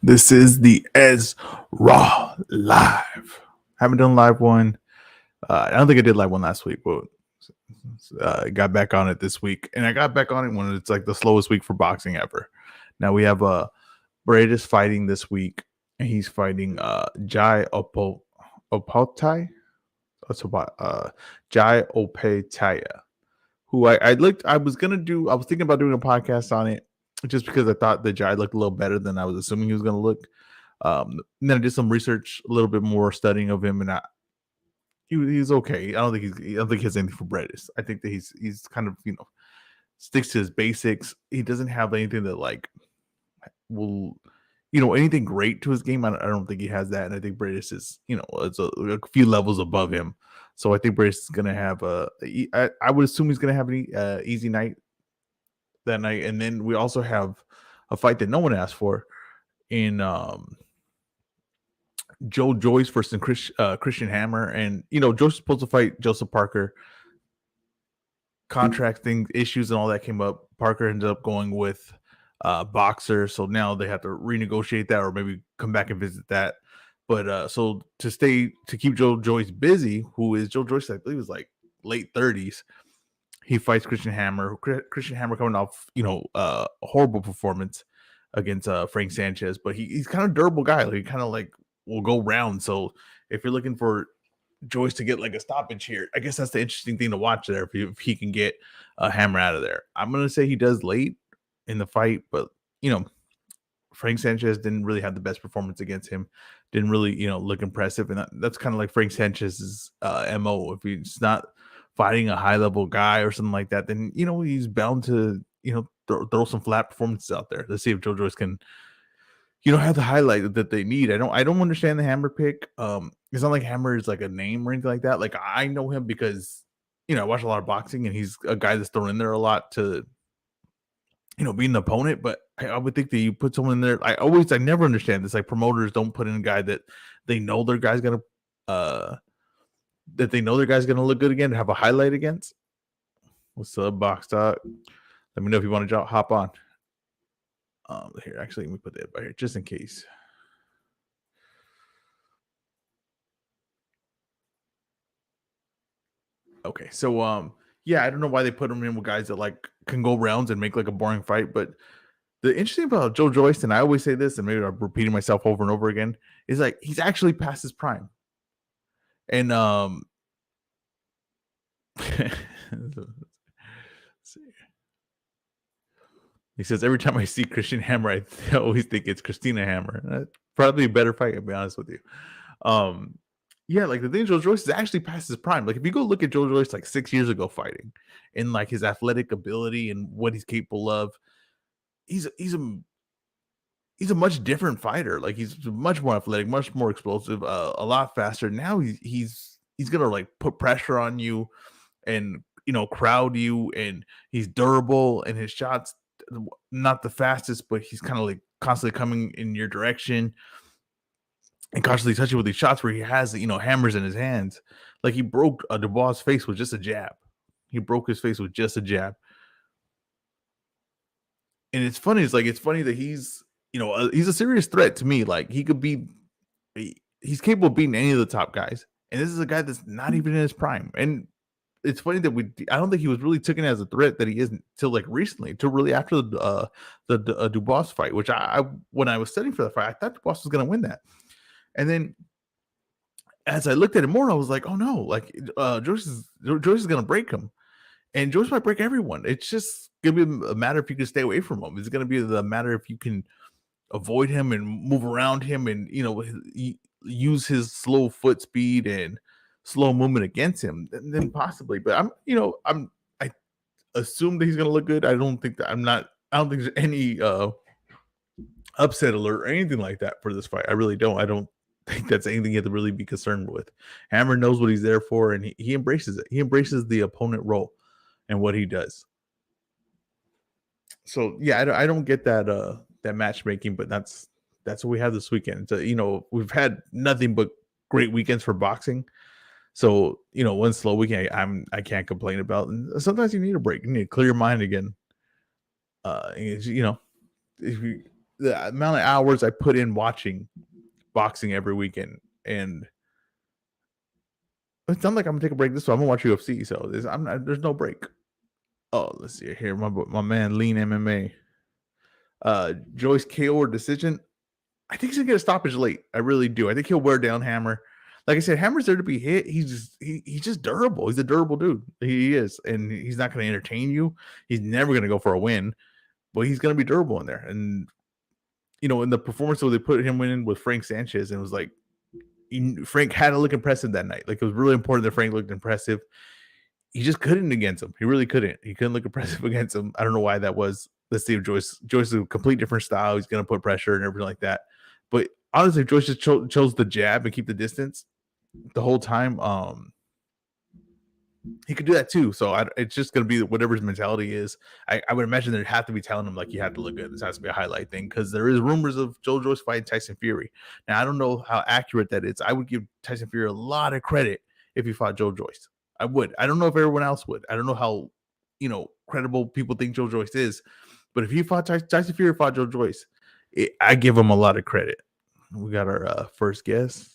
This is the Raw Live. Haven't done live one. I don't think I did live one last week, but got back on it this week, and I got back on it when it's like the slowest week for boxing ever. Now we have Bradis fighting this week, and he's fighting Jai Opotai. That's about Jai Opetaya, who I looked. I was thinking about doing a podcast on it just because I thought the Jai looked a little better than I was assuming he was going to look. And then I did some research, a little bit more studying of him, and he's okay. I don't think he has anything for Bradis. I think that he's kind of sticks to his basics. He doesn't have anything that like will anything great to his game. I don't think he has that, and I think Bradis is it's a few levels above him. So I think Bradis is gonna have I would assume he's gonna have an easy night that night, and then we also have a fight that no one asked for in Joe Joyce versus Christian Hammer, and Joyce was supposed to fight Joseph Parker. Contract things, issues, and all that came up. Parker ended up going with Boxer, so now they have to renegotiate that, or maybe come back and visit that. But so to keep Joe Joyce busy, who is Joe Joyce, I believe is like late 30s. He fights Christian Hammer. Christian Hammer coming off a horrible performance against Frank Sanchez, but he's kind of durable guy. Like, he kind of like will go round. So if you're looking for Joyce to get like a stoppage here, I guess that's the interesting thing to watch there. If he can get a Hammer out of there, I'm gonna say he does late in the fight, but Frank Sanchez didn't really have the best performance against him. Didn't really look impressive, and that's kind of like Frank Sanchez's MO. If he's not fighting a high level guy or something like that, then he's bound to throw some flat performances out there. Let's see if Joe Joyce can have the highlight that they need. I don't understand the Hammer pick. It's not like Hammer is like a name or anything like that. Like, I know him because I watch a lot of boxing, and he's a guy that's thrown in there a lot to be an opponent. But I would think that you put someone in there. I never understand this. Like, promoters don't put in a guy that they know their guy's gonna look good again, to have a highlight against. What's up, Box Talk? Let me know if you want to hop on. Here, actually, let me put that right here just in case. Okay, so yeah, I don't know why they put him in with guys that like can go rounds and make like a boring fight. But the interesting about Joe Joyce, and I always say this, and maybe I'm repeating myself over and over again, is like he's actually past his prime. And he says, every time I see Christian Hammer, I always think it's Christina Hammer. Probably a better fight, I'll be honest with you. Yeah, like the thing, Joe Joyce is actually past his prime. Like, if you go look at Joe Joyce like 6 years ago fighting, and like his athletic ability and what he's capable of, he's a much different fighter. Like, he's much more athletic, much more explosive, a lot faster. Now he's gonna like put pressure on you and crowd you, and he's durable, and his shots not the fastest, but he's kind of like constantly coming in your direction and constantly touching with these shots where he has hammers in his hands. Like, he broke Dubois' face with just a jab. He broke his face with just a jab. And it's funny that he's he's a serious threat to me. Like, he's capable of beating any of the top guys, and this is a guy that's not even in his prime. And it's funny that I don't think he was really taken as a threat that he isn't till like recently, till really after the Dubois fight, which I when I was studying for the fight, I thought Dubois was going to win that. And then as I looked at it more, I was like, oh no, like Joyce is going to break him, and Joyce might break everyone. It's just going to be a matter if you can stay away from him. It's going to be the matter if you can avoid him and move around him, and use his slow foot speed and slow movement against him, then possibly. But I assume that he's gonna look good. I don't think there's any upset alert or anything like that for this fight. I really don't. I don't think that's anything you have to really be concerned with. Hammer knows what he's there for, and he embraces it. He embraces the opponent role and what he does. So yeah, I don't get that matchmaking, but that's what we have this weekend. So, we've had nothing but great weekends for boxing. So, one slow weekend I can't complain about. And sometimes you need a break. You need to clear your mind again. If the amount of hours I put in watching boxing every weekend, and it's not like I'm gonna take a break. This time I'm gonna watch UFC, so there's no break. Oh, let's see here. My man Lean MMA. Joyce KO or decision. I think he's gonna get a stoppage late. I really do. I think he'll wear down Hammer. Like I said, Hammer's there to be hit. He's just durable. He's a durable dude. He is, and he's not gonna entertain you. He's never gonna go for a win, but he's gonna be durable in there. And in the performance where they put him in with Frank Sanchez, and it was like Frank had to look impressive that night. Like, it was really important that Frank looked impressive. He just couldn't against him. He really couldn't. He couldn't look impressive against him. I don't know why that was. Let's see if Joyce is a complete different style. He's going to put pressure and everything like that. But honestly, if Joyce just chose the jab and keep the distance the whole time, he could do that too. So it's just going to be whatever his mentality is. I would imagine they'd have to be telling him, like, you have to look good. This has to be a highlight thing, because there is rumors of Joe Joyce fighting Tyson Fury. Now, I don't know how accurate that is. I would give Tyson Fury a lot of credit if he fought Joe Joyce. I would. I don't know if everyone else would. I don't know how, credible people think Joe Joyce is. But if he fought Tyson Fury, fought Joe Joyce, I give him a lot of credit. We got our first guest.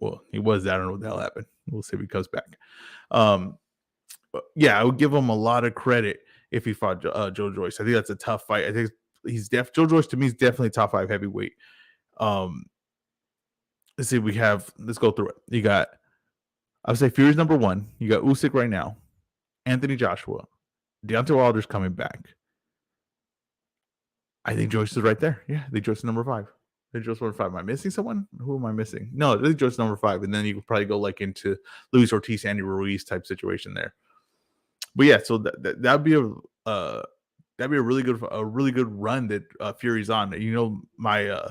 Well, he was. I don't know what the hell happened. We'll see if he comes back. Yeah, I would give him a lot of credit if he fought Joe Joyce. I think that's a tough fight. I think Joe Joyce to me is definitely top 5 heavyweight. Let's see. Let's go through it. You got, I would say Fury's number 1. You got Usyk right now, Anthony Joshua, Deontay Wilder's coming back. I think Joyce is right there. Yeah, I think Joyce is number 5. I think Joyce is number 5. Am I missing someone? Who am I missing? No, I think Joyce is number 5, and then you could probably go like into Luis Ortiz, Andy Ruiz type situation there. But yeah, so that'd be a really good run that Fury's on. My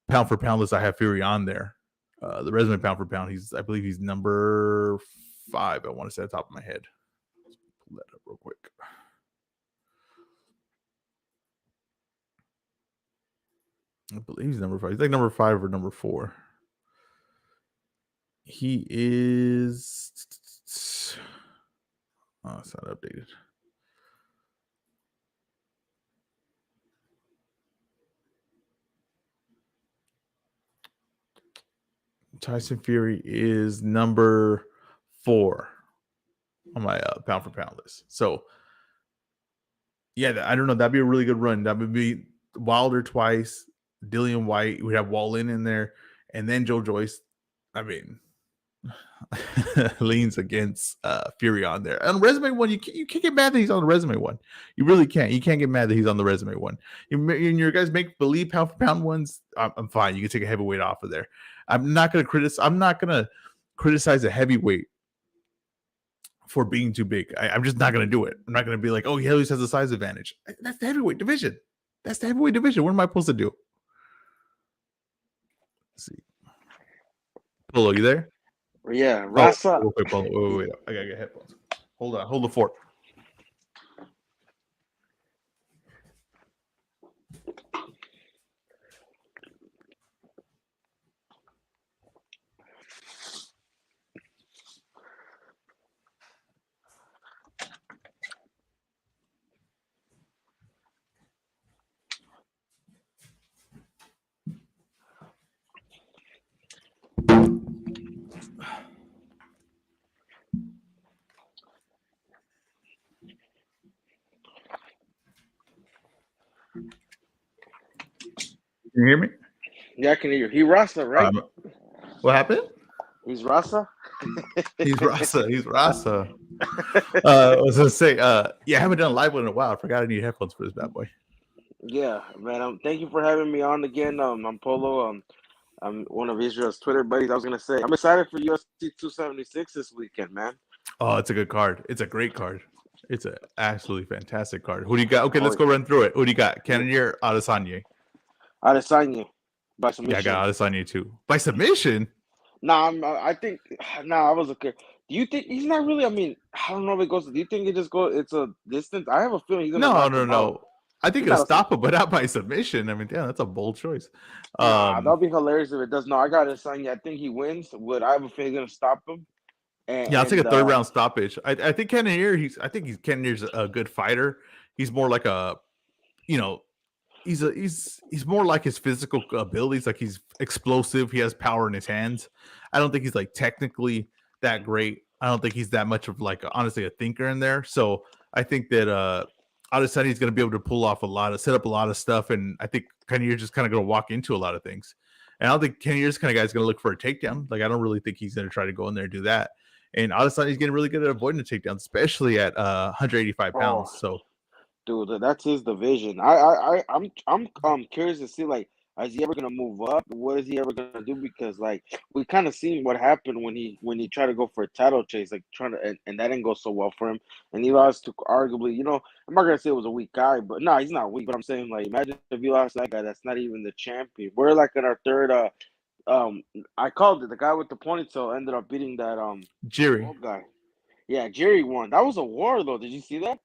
pound for pound list, I have Fury on there. The resume pound for pound, I believe he's number 5. I want to say at the top of my head. Let's pull that up real quick. I believe he's number 5. He's like number 5 or number 4. He is. Oh, it's not updated. Tyson Fury is number 4 on my pound for pound list. So, yeah, I don't know. That'd be a really good run. That would be Wilder twice, Dillian White. We have Wallin in there, and then Joe Joyce. I mean, leans against Fury on there. On resume 1, you can't get mad that he's on the resume 1. You really can't. You can't get mad that he's on the resume 1. Your guys make believe pound for pound ones. I'm fine. You can take a heavyweight off of there. I'm not going to criticize a heavyweight for being too big. I'm just not going to do it. I'm not going to be like, oh, he always has a size advantage. That's the heavyweight division. What am I supposed to do? Let's see. Polo, you there? Yeah, Rasa. Wait. I gotta get headphones. Hold on. Hold the fort. Can you hear me? Yeah, I can hear you. He Rasa, right? What happened? He's Rasa. He's Rasa. I was gonna say, I haven't done a live one in a while. I forgot I need headphones for this bad boy. Yeah, man. Thank you for having me on again. I'm Polo. I'm one of Israel's Twitter buddies. I was gonna say I'm excited for UFC 276 this weekend, man. Oh, it's a good card. It's a great card. It's an absolutely fantastic card. Who do you got? Okay, let's go run through it. Who do you got? Cannonier, Adesanya. Adesanya by submission. Yeah, I got Adesanya too. By submission? I think I was okay. Do you think he's not really? I mean, I don't know if it goes. Do you think it's a distance? I have a feeling he's gonna. No. I think it'll stop him, but not by submission. I mean, damn, that's a bold choice. That'll be hilarious if it does. No, I got Adesanya. I think he wins. I have a feeling he's gonna stop him. I'll take a 3rd round stoppage. I think Cannonier. Cannonier's a good fighter. He's more like a, he's more like his physical abilities. Like he's explosive. He has power in his hands. I don't think he's like technically that great. I don't think he's that much of like honestly a thinker in there. So I think that Adesanya is going to be able to pull off set up a lot of stuff, and I think Kenny just kind of going to walk into a lot of things. And I don't think Kenny kind of guy is going to look for a takedown. Like I don't really think he's going to try to go in there and do that. And Adesanya is getting really good at avoiding the takedown, especially at 185 pounds. So. Dude, that's his division. I'm curious to see, like, is he ever gonna move up? What is he ever gonna do? Because like we kind of seen what happened when he tried to go for a title chase, like trying to, and that didn't go so well for him. And he lost to arguably, I'm not gonna say it was a weak guy, but no, he's not weak. But I'm saying, like, imagine if you lost that guy that's not even the champion. We're like in our third. I called it. The guy with the ponytail ended up beating that Jerry old guy. Yeah, Jerry won. That was a war though. Did you see that?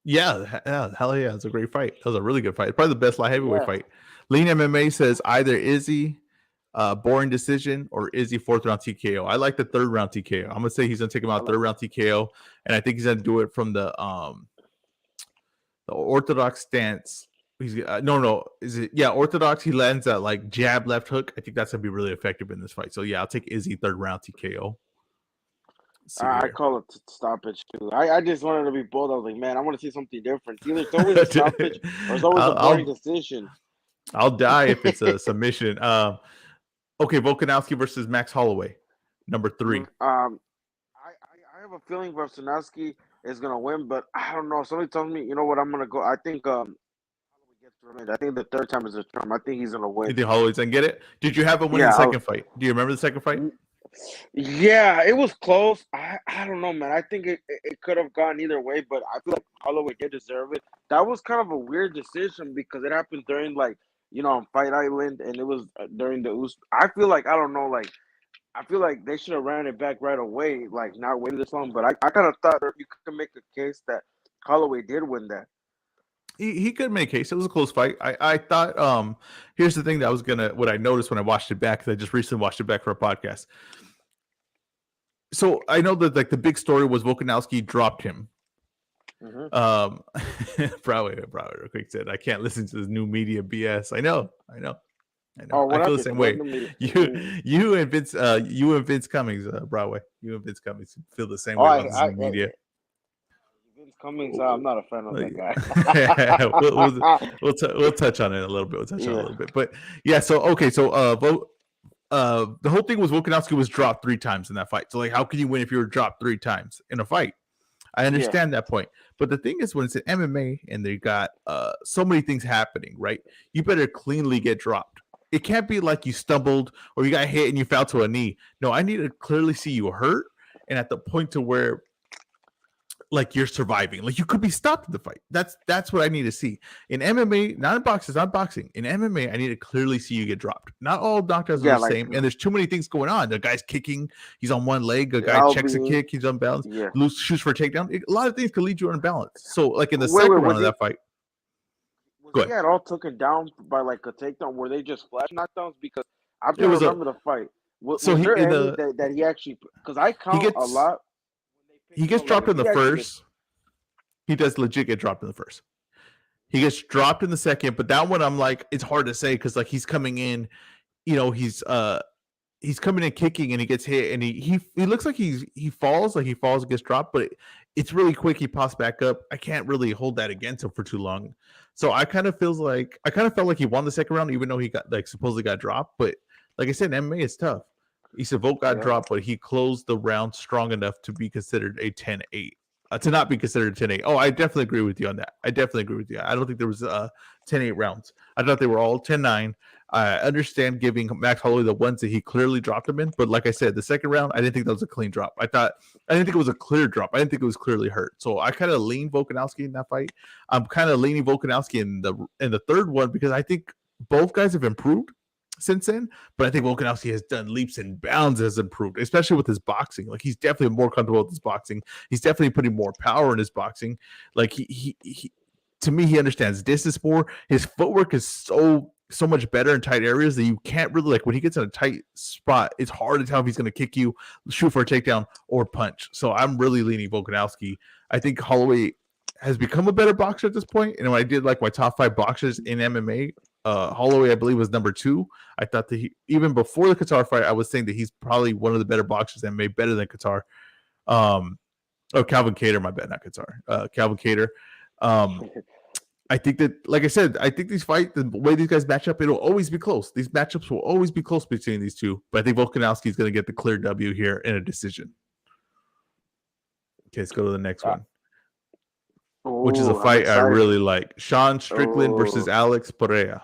Yeah, hell yeah. It's a great fight. That was a really good fight. Probably the best light heavyweight Yeah. fight. Lean MMA says either Izzy, boring decision, or Izzy fourth round TKO. I like the third round TKO. I'm gonna say he's gonna take him out third round TKO, and I think he's gonna do it from the orthodox stance. He's orthodox. He lands that like jab left hook. I think that's gonna be really effective in this fight. So yeah, I'll take Izzy third round TKO. I call it stoppage too. I just wanted to be bold. I was like, man, I want to see something different. Either it's always a stoppage or it's always a boring decision. I'll die if it's a submission. Okay, Volkanovski versus Max Holloway, number 3. I have a feeling Volkanovski is gonna win, but I don't know. Somebody told me, you know what, I'm gonna go. I think Holloway gets revenge. I think the third time is a charm. I think he's gonna win. You think Holloway's gonna get it? Did you have him win the second fight? Do you remember the second fight? Yeah, it was close. I don't know, man. I think it could have gone either way, but I feel like Holloway did deserve it. That was kind of a weird decision because it happened during on Fight Island, and it was during the I feel like I don't know, like I feel like they should have ran it back right away, like not waited this long. But I kind of thought you could make a case that Holloway did win that. He could make a case. It was a close fight. I thought here's the thing that what I noticed when I watched it back, because I just recently watched it back for a podcast. So I know that like the big story was Volkanovski dropped him. Probably quick said I can't listen to this new media BS. I know. Oh, I feel the same way. You and Vince Cummings, Broadway. You and Vince Cummings feel the same way about this media. Vince Cummings, I'm not a fan of that guy. we'll touch on it a little bit. But yeah, so okay, so the whole thing was Volkanovski was dropped 3 times in that fight. So like, how can you win if you were dropped 3 times in a fight? I understand that point, but the thing is, when it's an MMA and they got so many things happening, right? You better cleanly get dropped. It can't be like you stumbled or you got hit and you fell to a knee. No, I need to clearly see you hurt and at the point to where like you're surviving, like you could be stopped in the fight. That's what I need to see in MMA, not in boxing, not boxing. In MMA, I need to clearly see you get dropped. Not all knockdowns are the same, and there's too many things going on. The guy's kicking, he's on one leg. A guy checks a kick, he's unbalanced. Shoots for a takedown. A lot of things can lead you unbalanced. So, like in the second round of that fight, was he all taken down by like a takedown? Were they just flash knockdowns? Because I don't remember the fight. Was there any that he actually? Because I count a lot. He gets dropped in the first. He does legit get dropped in the first. He gets dropped in the second, but that one I'm like, it's hard to say because like he's coming in, he's coming in kicking and he gets hit and he looks like he falls and gets dropped, but it's really quick. He pops back up. I can't really hold that against him for too long. So I kind of felt like he won the second round, even though he got like supposedly got dropped. But like I said, MMA is tough. He said Volk got dropped, but he closed the round strong enough to be considered a 10-8. To not be considered a 10-8. Oh, I definitely agree with you on that. I don't think there was 10-8 rounds. I thought they were all 10-9. I understand giving Max Holloway the ones that he clearly dropped him in, but like I said, the second round, I didn't think that was a clean drop. I didn't think it was a clear drop. I didn't think it was clearly hurt. So I kind of lean Volkanovski in that fight. I'm kind of leaning Volkanovski in the third one because I think both guys have improved since then, but I think Volkanovski has done leaps and bounds, has improved, especially with his boxing. Like he's definitely more comfortable with his boxing. He's definitely putting more power in his boxing. Like he to me, he understands distance more. His footwork is so much better in tight areas that you can't really, like when he gets in a tight spot, it's hard to tell if he's going to kick you, shoot for a takedown, or punch. So I'm really leaning Volkanovski. I think Holloway has become a better boxer at this point. And when I did like my top 5 boxers in MMA, Holloway, I believe, was number 2. I thought that even before the Qatar fight, I was saying that he's probably one of the better boxers and made better than Qatar. Calvin Kattar, my bad, not Qatar. Calvin Kattar. I think that, like I said, I think these fights, the way these guys match up, it'll always be close. These matchups will always be close between these two. But I think Volkanovski is going to get the clear W here in a decision. Okay, let's go to the next one, which is a fight I really like. Sean Strickland versus Alex Pereira.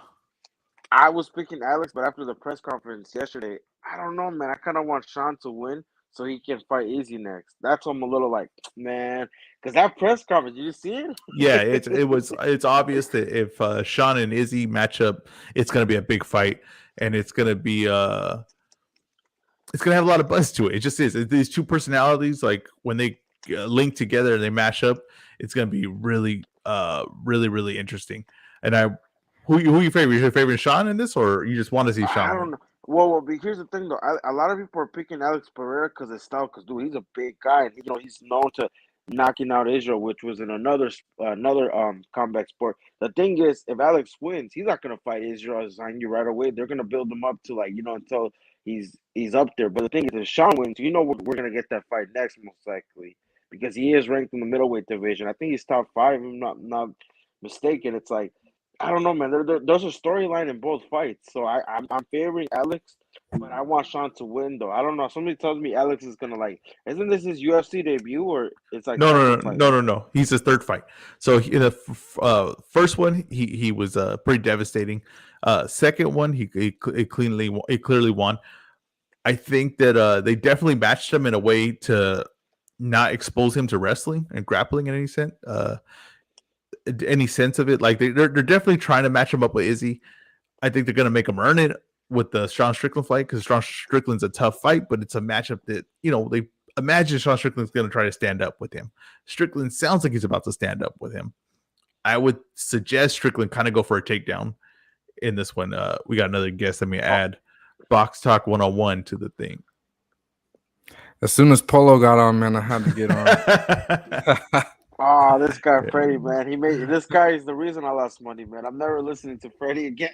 I was picking Alex, but after the press conference yesterday, I don't know, man. I kind of want Sean to win so he can fight Izzy next. That's why I'm a little like, man, because that press conference, did you see it? Yeah, it's obvious that if Sean and Izzy match up, it's going to be a big fight, and it's going to be it's going to have a lot of buzz to it. It just is. These two personalities, like when they link together and they mash up, it's going to be really, really interesting. And who you favor? Is your favorite Sean in this, or you just want to see Sean? I don't know. Well, but here's the thing, though. A lot of people are picking Alex Pereira because of style. Because dude, he's a big guy, and he's known to knocking out Israel, which was in another combat sport. The thing is, if Alex wins, he's not gonna fight Israel Adesanya right away. They're gonna build him up to until he's up there. But the thing is, if Sean wins, we're gonna get that fight next most likely because he is ranked in the middleweight division. I think he's top 5, if I'm not mistaken. It's like, I don't know, man. There's a storyline in both fights, so I'm favoring Alex, but I want Sean to win, though. I don't know. Somebody tells me Alex is gonna isn't this his UFC debut, or it's like no. He's his 3rd fight. So in the first one, he was pretty devastating. Second one, he clearly won. I think that they definitely matched him in a way to not expose him to wrestling and grappling in any sense of it. Like they're definitely trying to match him up with Izzy. I think they're going to make him earn it with the Sean Strickland fight because Sean Strickland's a tough fight, but it's a matchup that they imagine Sean Strickland's going to try to stand up with him. Strickland sounds like he's about to stand up with him. I would suggest Strickland kind of go for a takedown in this one. We got another guest. Let me add Box Talk 101 to the thing. As soon as Polo got on, man, I had to get on. Oh, this guy Freddie, man. This guy is the reason I lost money, man. I'm never listening to Freddie again.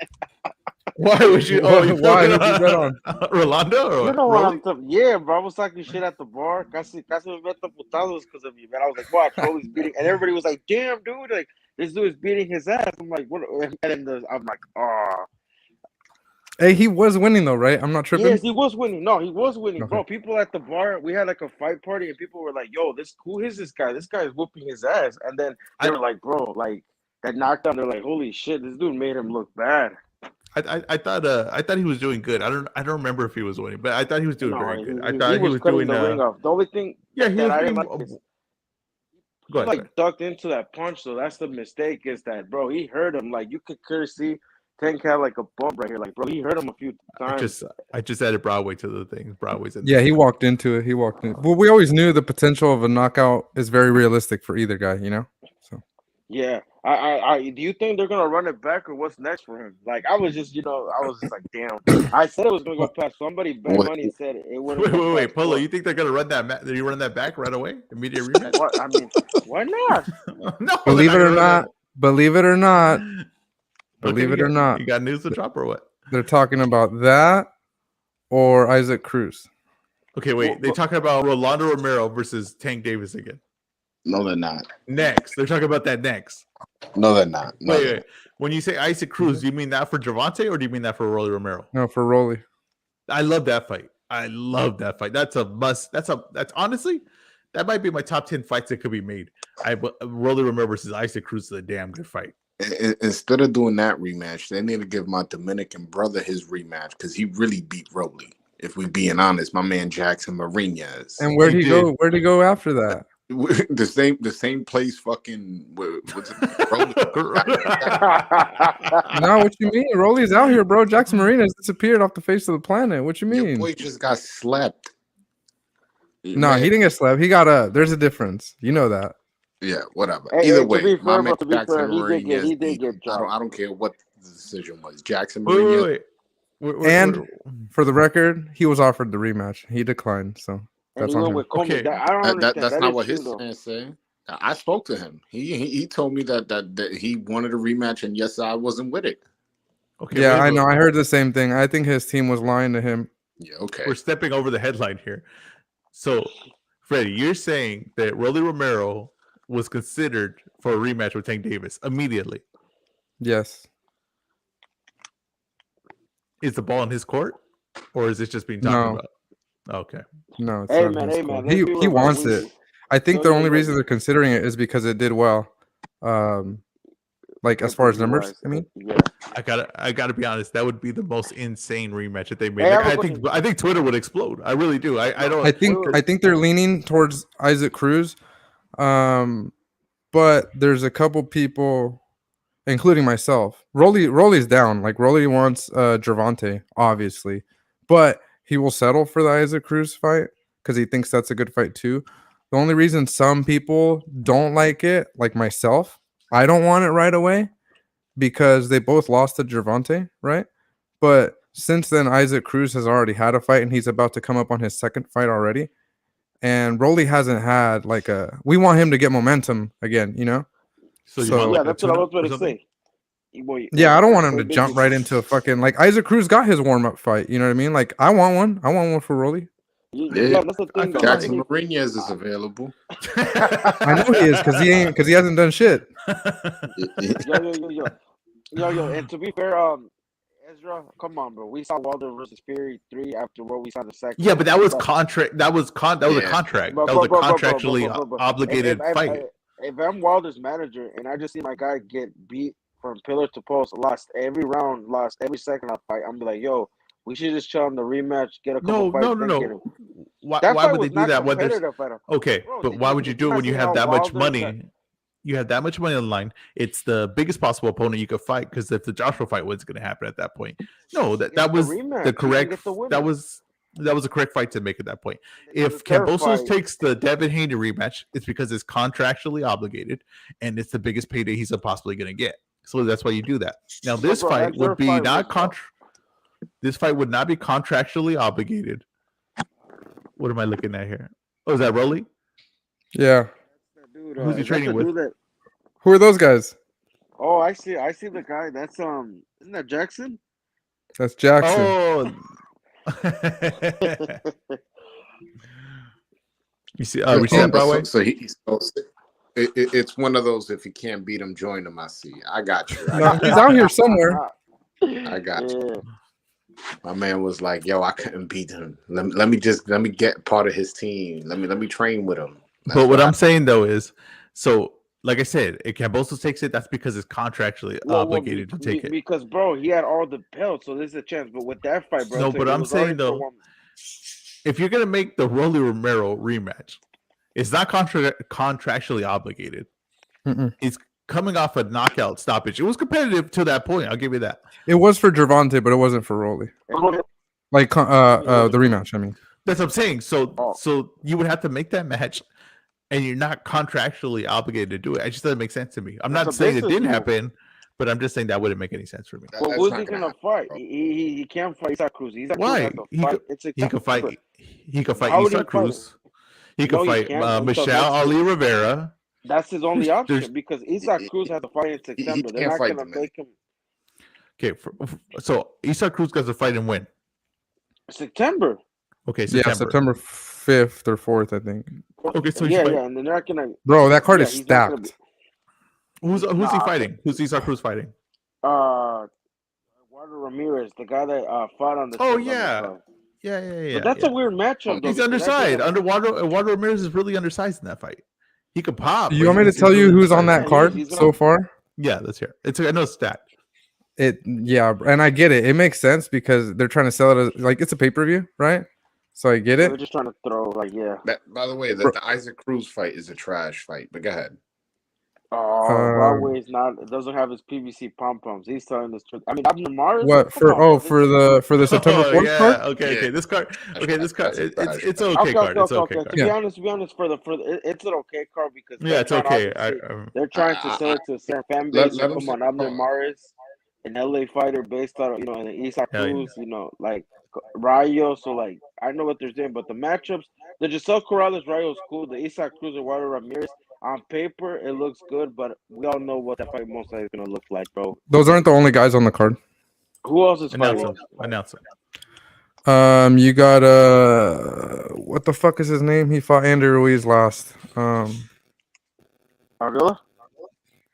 Why would you? Why would you bet on Rolando? Or you know what I'm talking? Yeah, bro. I was talking shit at the bar. Casi me met the putados because of you, man. I was like, watch, Rolly's beating, and everybody was like, damn, dude, like this dude is beating his ass. I'm like, what? And then I'm like, oh. Hey, he was winning though, right? I'm not tripping. Yes, he was winning. No, he was winning, Okay. bro. People at the bar, we had like a fight party, and people were like, "Yo, who is this guy? This guy is whooping his ass." And then they were like, "Bro, like that knockdown." They're like, "Holy shit, this dude made him look bad." I thought he was doing good. I don't remember if he was winning, but I thought he was doing very good. I thought he was cutting doing the ring off. The only thing, yeah, he was I being, didn't like is ducked into that punch. So that's the mistake. Is that, bro? He hurt him. Like you could clearly see. Tank had like a bump right here. Like, bro, he hurt him a few times. I just added Broadway to the thing. Broadway's in. Yeah, he walked into it. Well, we always knew the potential of a knockout is very realistic for either guy, So yeah, I do you think they're gonna run it back or what's next for him? Like, I was just like, damn. I said it was gonna go past. Somebody bet money and said it wouldn't. Wait, Polo. You think they're gonna run that? Did you run that back right away? Immediate rematch? What? I mean, why not? No, believe it or not. You got news to drop or what? They're talking about that or Isaac Cruz. Okay, wait. They're talking about Rolando Romero versus Tank Davis again. No, they're not. Next. They're talking about that next. No, they're not. No, wait. When you say Isaac Cruz, do you mean that for Gervonta or do you mean that for Rolly Romero? No, for Rolly. I love that fight. That's a must. That's honestly, that might be my top 10 fights that could be made. Rolly Romero versus Isaac Cruz is a damn good fight. Instead of doing that rematch, they need to give my Dominican brother his rematch because he really beat Rolly. If we being honest, my man Jackson Mariñez. And where'd he go? Where'd he go after that? The same place. Fucking. What's it? No, what you mean? Rolly's out here, bro. Jackson Mariñez disappeared off the face of the planet. What you mean? Your boy just got slept. No, man. He didn't get slept. He got there's a difference. You know that. Yeah, whatever. Hey, Either way, my man Jackson Mariñez. He did get dropped. I don't care what the decision was. Jackson Mariñez. And for the record, he was offered the rematch. He declined. So that's on him. Okay. I don't understand. That's not what his fans say. I spoke to him. He told me that he wanted a rematch, and yes, I wasn't with it. Okay, Yeah, wait, I but know. I heard the same thing. I think his team was lying to him. Yeah, okay. we're stepping over the headline here. So, Freddie, you're saying that Rolly Romero was considered for a rematch with Tank Davis immediately. Yes. Is the ball in his court, or is it just being talked No. about? Okay. No, it's Hey not man, his hey call. man, let's be He wants real. it. I think Yo, the yo, only yo. reason they're considering it is because it did well. Like as far as numbers, Pay-per-view-wise, I mean. yeah. I gotta be honest. That would be the most insane rematch that they made. Hey, I Like, have a question. I think Twitter would explode. I really do. I don't. I think they're leaning towards Isaac Cruz. But there's a couple people, including myself. Rolly's down. Like Rolly wants Gervonta, obviously, but he will settle for the Isaac Cruz fight because he thinks that's a good fight too. The only reason some people don't like it, like myself, I don't want it right away because they both lost to Gervonta, right? But since then, Isaac Cruz has already had a fight and he's about to come up on his second fight already. And Rolly hasn't had like a. We want him to get momentum again, you know. So you want Yeah, like a that's what I tune-up was about or to something? say. Boy, Yeah, I don't want him to big jump big- right into a fucking like Isaac Cruz got his warm up fight. You know what I mean? Like I want one. I want one for Rolly. Yeah, that's the I thing. feel Though. How Jackson many- Mourinez is available. I know he is because he hasn't done shit. Yo. And to be fair, Ezra, come on, bro. We saw Wilder versus Fury 3 after what we saw the second. Yeah, but that was contract. That was a contract. Bro, That was a bro, bro, contractually bro. obligated fight. If I'm Wilder's manager and I just see my guy get beat from pillar to post, lost every round, lost every second of the fight, I'm be like, yo, we should just chill on the rematch, get a couple fights, then get him. No. Why That why fight would they was do not that when there's competitive at all. okay? Bro, But why would you do it when you have that much money? You have that much money on the line. It's the biggest possible opponent you could fight because if the Joshua fight was going to happen at that point, no, that was the correct. That was a correct fight to make at that point. If Kambosos takes the Devin Haney rematch, it's because it's contractually obligated and it's the biggest payday he's possibly going to get. So that's why you do that. Now this fight would be not This fight would not be contractually obligated. What am I looking at here? Oh, is that Rolly? Yeah. Dude, who's he training with? Who are those guys? Oh, I see the guy. That's isn't that Jackson? That's Jackson. Oh. You see that Broadway? It's one of those. If you can't beat him, join him. I see. I got you. No, he's out here somewhere. I got you. My man was like, "Yo, I couldn't beat him. Let me get part of his team. Let me train with him." But what I'm saying though is, so like I said, if Kambosos takes it, that's because it's contractually obligated to take it. Because bro, he had all the belts, so there's a chance. But with that fight, bro, no. But I'm saying though, if you're gonna make the Rolly Romero rematch, it's not contractually obligated. It's coming off a knockout stoppage. It was competitive to that point. I'll give you that. It was for Gervonta, but it wasn't for Rolly. Like the rematch. I mean, that's what I'm saying. So you would have to make that match, and you're not contractually obligated to do it. It just doesn't make sense to me. I'm not saying it didn't happen, but I'm just saying that wouldn't make any sense for me. Well, who's he gonna fight? He can't fight Isaac Cruz. Why? He could fight. He could fight Isaac Cruz. He could fight Michelle Ali Rivera. That's his only option because Isaac Cruz has a fight in September. They're not gonna make him. Okay, so Isaac Cruz got to fight and win. September. Okay, September. Yeah, September 5th or 4th, I think. Okay, so yeah, and they're not gonna. Bro, that card is stacked. Who's he fighting? Who's Isaac Cruz fighting? Eduardo Ramirez, the guy that fought on the. Oh yeah. But that's a weird matchup. He's undersized. Eduardo Ramirez is really undersized in that fight. He could pop. You want me to tell you who's on that card so far? Yeah, let's hear it. I know it's stacked. And I get it. It makes sense because they're trying to sell it as like it's a pay-per-view, right? So I get it. They're just trying to throw By the way, the Isaac Cruz fight is a trash fight. But go ahead. Oh, Broadway's not. It doesn't have his PVC pom poms. He's telling this truth. I mean, Abner Mars. What for? For the September 4th card. Okay. This card. Okay, this card. It's an okay card. It's okay. To be honest, for it's an okay card because it's okay. They're trying to sell it to a certain fan base. Come on, Abner Mars, an LA fighter based out of and Isaac Cruz. Like Rayo. So like I know what they're doing, but the matchups, the Giselle Corrales Rayo is cool. The Isaac Cruz and Eduardo Ramirez. on paper it looks good, but we all know what that fight most likely is gonna look like, bro. Those aren't the only guys on the card. Who else is Announce fighting? him. Announce him. You got what the fuck is his name? He fought Andy Ruiz last. Argilla?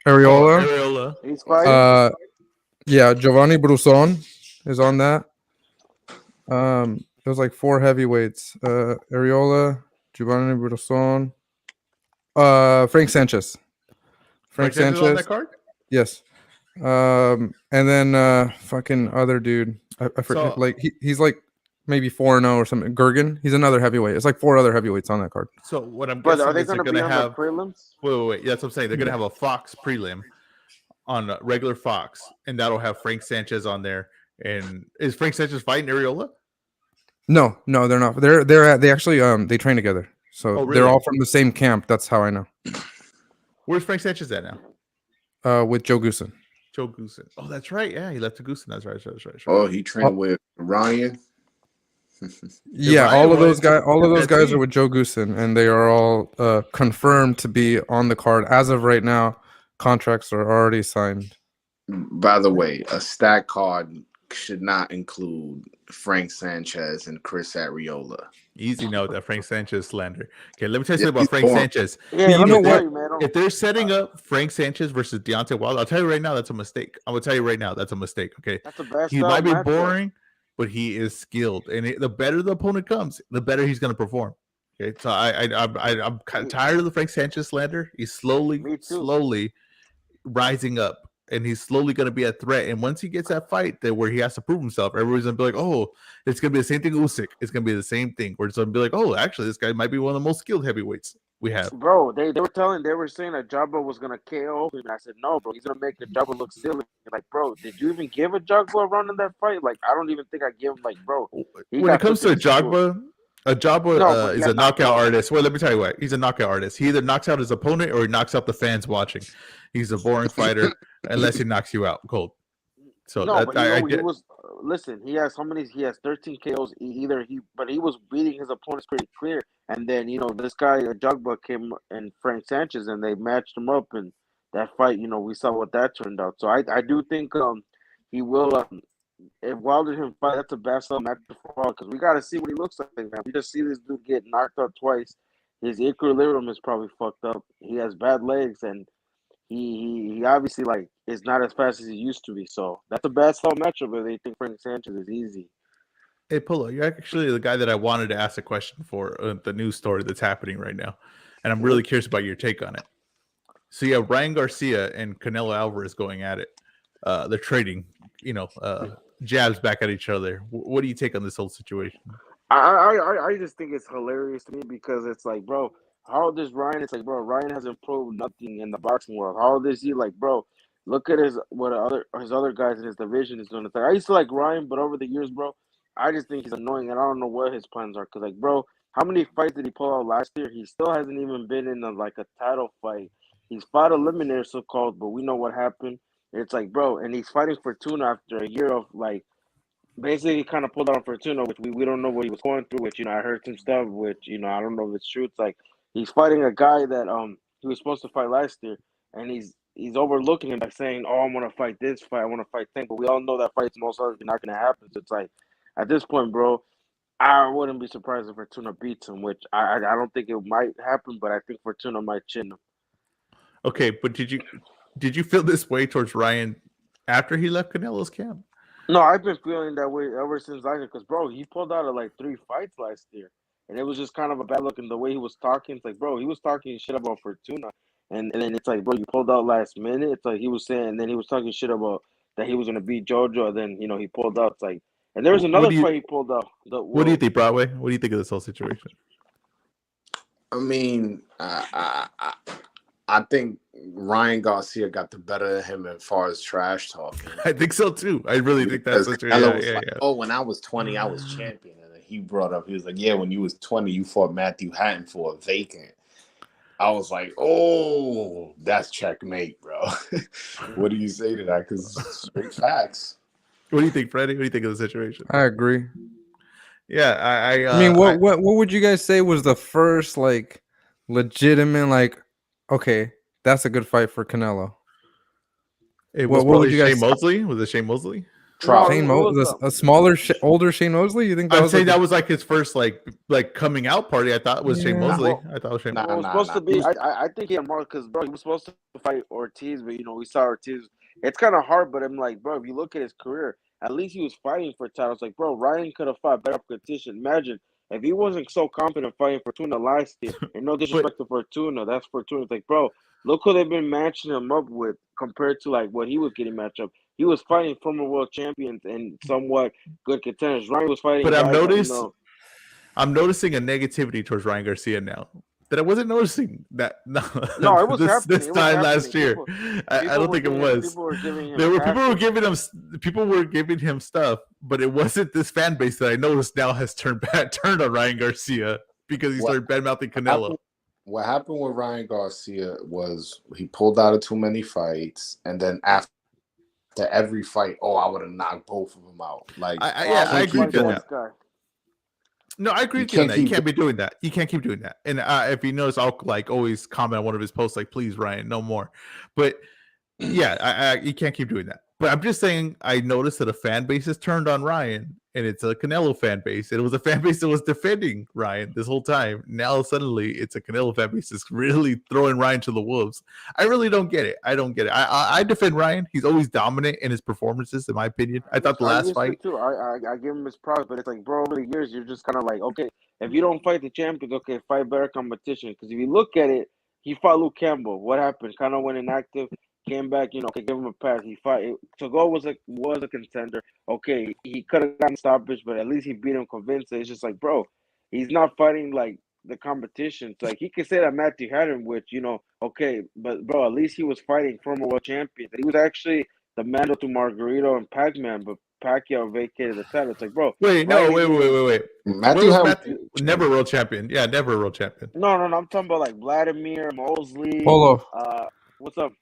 Areola. Areola. He's fighting. Yeah, Giovanni Bruson is on that. It was like 4 heavyweights. Areola, Giovanni Bruson, Frank Sanchez. Frank Sanchez on that card? Yes. And then fucking other dude. I forget. So- Like he's like maybe 4-0 or something. Gergen. He's another heavyweight. It's like 4 other heavyweights on that card. So what I'm But guessing are they is they're gonna be gonna on have. the prelims? Wait. That's what I'm saying. They're gonna have a Fox prelim on regular Fox, and that'll have Frank Sanchez on there. And is Frank Sanchez fighting Areola? No, they're not. They actually they train together. So Oh, really? they're all from the same camp. That's how I know. Where's Frank Sanchez at now? With Joe Goosen. Joe Goosen. Oh, that's right. Yeah, he left to Goosen. That's right. Oh, he trained with Ryan. Yeah, Ryan all of those was- guys. All of those that guys team. are with Joe Goosen, and they are all confirmed to be on the card as of right now. Contracts are already signed. By the way, a stat card should not include Frank Sanchez and Chris Areola. Easy note that Frank Sanchez slander. Okay, let me tell you Yeah, something about he's Frank born. Sanchez. Yeah, You let know me tell what? you, man. If they're setting up Frank Sanchez versus Deontay Wilder, I'll tell you right now that's a mistake. I'm gonna tell you right now that's a mistake. Okay, That's the best. he might be boring, but he is skilled, and the better the opponent comes, the better he's gonna perform. Okay, so I'm kind of tired of the Frank Sanchez slander. He's slowly Me too. rising up, and he's slowly going to be a threat. And once he gets that fight that where he has to prove himself, everybody's gonna be like, "Oh, it's gonna be the same thing." Usyk, it's gonna be the same thing. Where it's gonna be like, "Oh, actually, this guy might be one of the most skilled heavyweights we have." Bro, they were saying that Jabba was gonna KO him. And I said, no, bro, he's gonna make the Jabba look silly. Like, bro, did you even give a Jabba a run in that fight? Like, I don't even think I give him. Like, bro, he When it got comes to put to the Jogba, a Jogba No, but he is got a knocked knockout out. artist. Well, let me tell you what, he's a knockout artist. He either knocks out his opponent or he knocks out the fans watching. He's a boring fighter unless he knocks you out cold. So no, that, but I he get. was. Listen, he has how many? He has 13 KOs. But he was beating his opponents pretty clear. And then this guy Jugba came and Frank Sanchez, and they matched him up. And that fight, we saw what that turned out. So I do think he will. If Wilder and him fight, that's a best match for all because we got to see what he looks like, man. We just see this dude get knocked out twice. His equilibrium is probably fucked up. He has bad legs, and he obviously is not as fast as he used to be. So that's a bad slow matchup. But they think Frank Sanchez is easy. Hey, Polo, you're actually the guy that I wanted to ask a question for the news story that's happening right now, and I'm really curious about your take on it. So you have Ryan Garcia and Canelo Alvarez going at it. They're trading, jabs back at each other. What do you take on this whole situation? I just think it's hilarious to me because it's like, bro, how old is Ryan? It's like, bro, Ryan has improved nothing in the boxing world. How old is he? Like, bro, look at his other guys in his division is doing. It's like I used to like Ryan, but over the years, bro, I just think he's annoying, and I don't know what his plans are. Cause like, bro, how many fights did he pull out last year? He still hasn't even been in a title fight. He's fought eliminator so called, but we know what happened. It's like, bro, and he's fighting Fortuna after a year of basically he kind of pulled out on Fortuna, which we don't know what he was going through. Which I heard some stuff, which I don't know if it's true. It's like he's fighting a guy that he was supposed to fight last year, and he's overlooking him by saying, "Oh, I want to fight this fight, I want to fight that." But we all know that fight's most likely not going to happen. So it's like at this point, bro, I wouldn't be surprised if Fortuna beats him, which I don't think it might happen, but I think Fortuna might chin him. Okay, but did you feel this way towards Ryan after he left Canelo's camp? No, I've been feeling that way ever since last year because, bro, he pulled out of 3 fights last year. And it was just kind of a bad look in the way he was talking. It's like, bro, he was talking shit about Fortuna. And then it's like, bro, you pulled out last minute. It's like he was saying, and then he was talking shit about that he was going to beat JoJo. And then, he pulled out. It's like, and there was another fight he pulled out. What do you think, Broadway? What do you think of this whole situation? I mean, I think Ryan Garcia got the better of him as far as trash talking. I think so too. I really think that's what yeah. Oh, when I was 20, I was champion. And then he brought up, he was like, yeah, when you was 20, you fought Matthew Hatton for a vacant. I was like, oh, that's checkmate, bro. What do you say to that? Because straight facts. What do you think, Freddie? What do you think of the situation? I agree. Yeah, I mean, what would you guys say was the first legitimate Okay, that's a good fight for Canelo. It What was would probably you guys Shane Mosley. Was it Shane Mosley? No, Shane it was a smaller, older Shane Mosley? You think that I'm was saying like that was like his first like coming out party. I thought it was Shane Yeah. Mosley. Well, I thought it was Shane. Nah, well, it was nah, supposed nah. to be. I think he had more because bro, he was supposed to fight Ortiz, but we saw Ortiz. It's kind of hard, but I'm like, bro, if you look at his career, at least he was fighting for titles. Like, bro, Ryan could have fought better competition. Imagine if he wasn't so confident fighting Fortuna last year. And no disrespect to Fortuna, that's Fortuna. It's like, bro, look who they've been matching him up with compared to like what he was getting matched up. He was fighting former world champions and somewhat good contenders. Ryan was fighting But guys that, I'm noticing a negativity towards Ryan Garcia now that I wasn't noticing that No, it was this happening. It was time happening. last year. I People don't were think it giving was. people were giving him There were passes. people were giving him stuff, but it wasn't this fan base that I noticed now has turned on Ryan Garcia because he What started bad mouthing Canelo. what happened with Ryan Garcia was he pulled out of too many fights, and then after every fight, I would have knocked both of them out. Like, I agree with Fight that. this guy. No, I agree with you on that. You can't be doing that. You can't keep doing that. And if you notice, I'll like always comment on one of his posts, like, "Please, Ryan, no more." But yeah, you can't keep doing that. But I'm just saying, I noticed that a fan base has turned on Ryan, and it's a Canelo fan base. And it was a fan base that was defending Ryan this whole time. Now suddenly, it's a Canelo fan base that's really throwing Ryan to the wolves. I really don't get it. I don't get it. I defend Ryan. He's always dominant in his performances, in my opinion. I thought the last fight too. I give him his props, but it's like, bro, over the years, you're just kind of like, okay, if you don't fight the champions, okay, fight better competition. Because if you look at it, he fought Luke Campbell. What happened? Kind of went inactive, came back. Okay, give him a pass. He fought. Togo was a contender. Okay, he could have gotten stoppage, but at least he beat him convincing. It's just like, bro, he's not fighting like the competition. It's like he could say that Matthew had him, which okay, but bro, at least he was fighting former world champions. He was actually the Mando to Margarito and Pac-Man, but Pacquiao vacated the title. It's like, bro. wait. Matthew had Never world champion. Yeah, never world champion. No. I'm talking about like Vladimir, Mosley. Polo? What's up?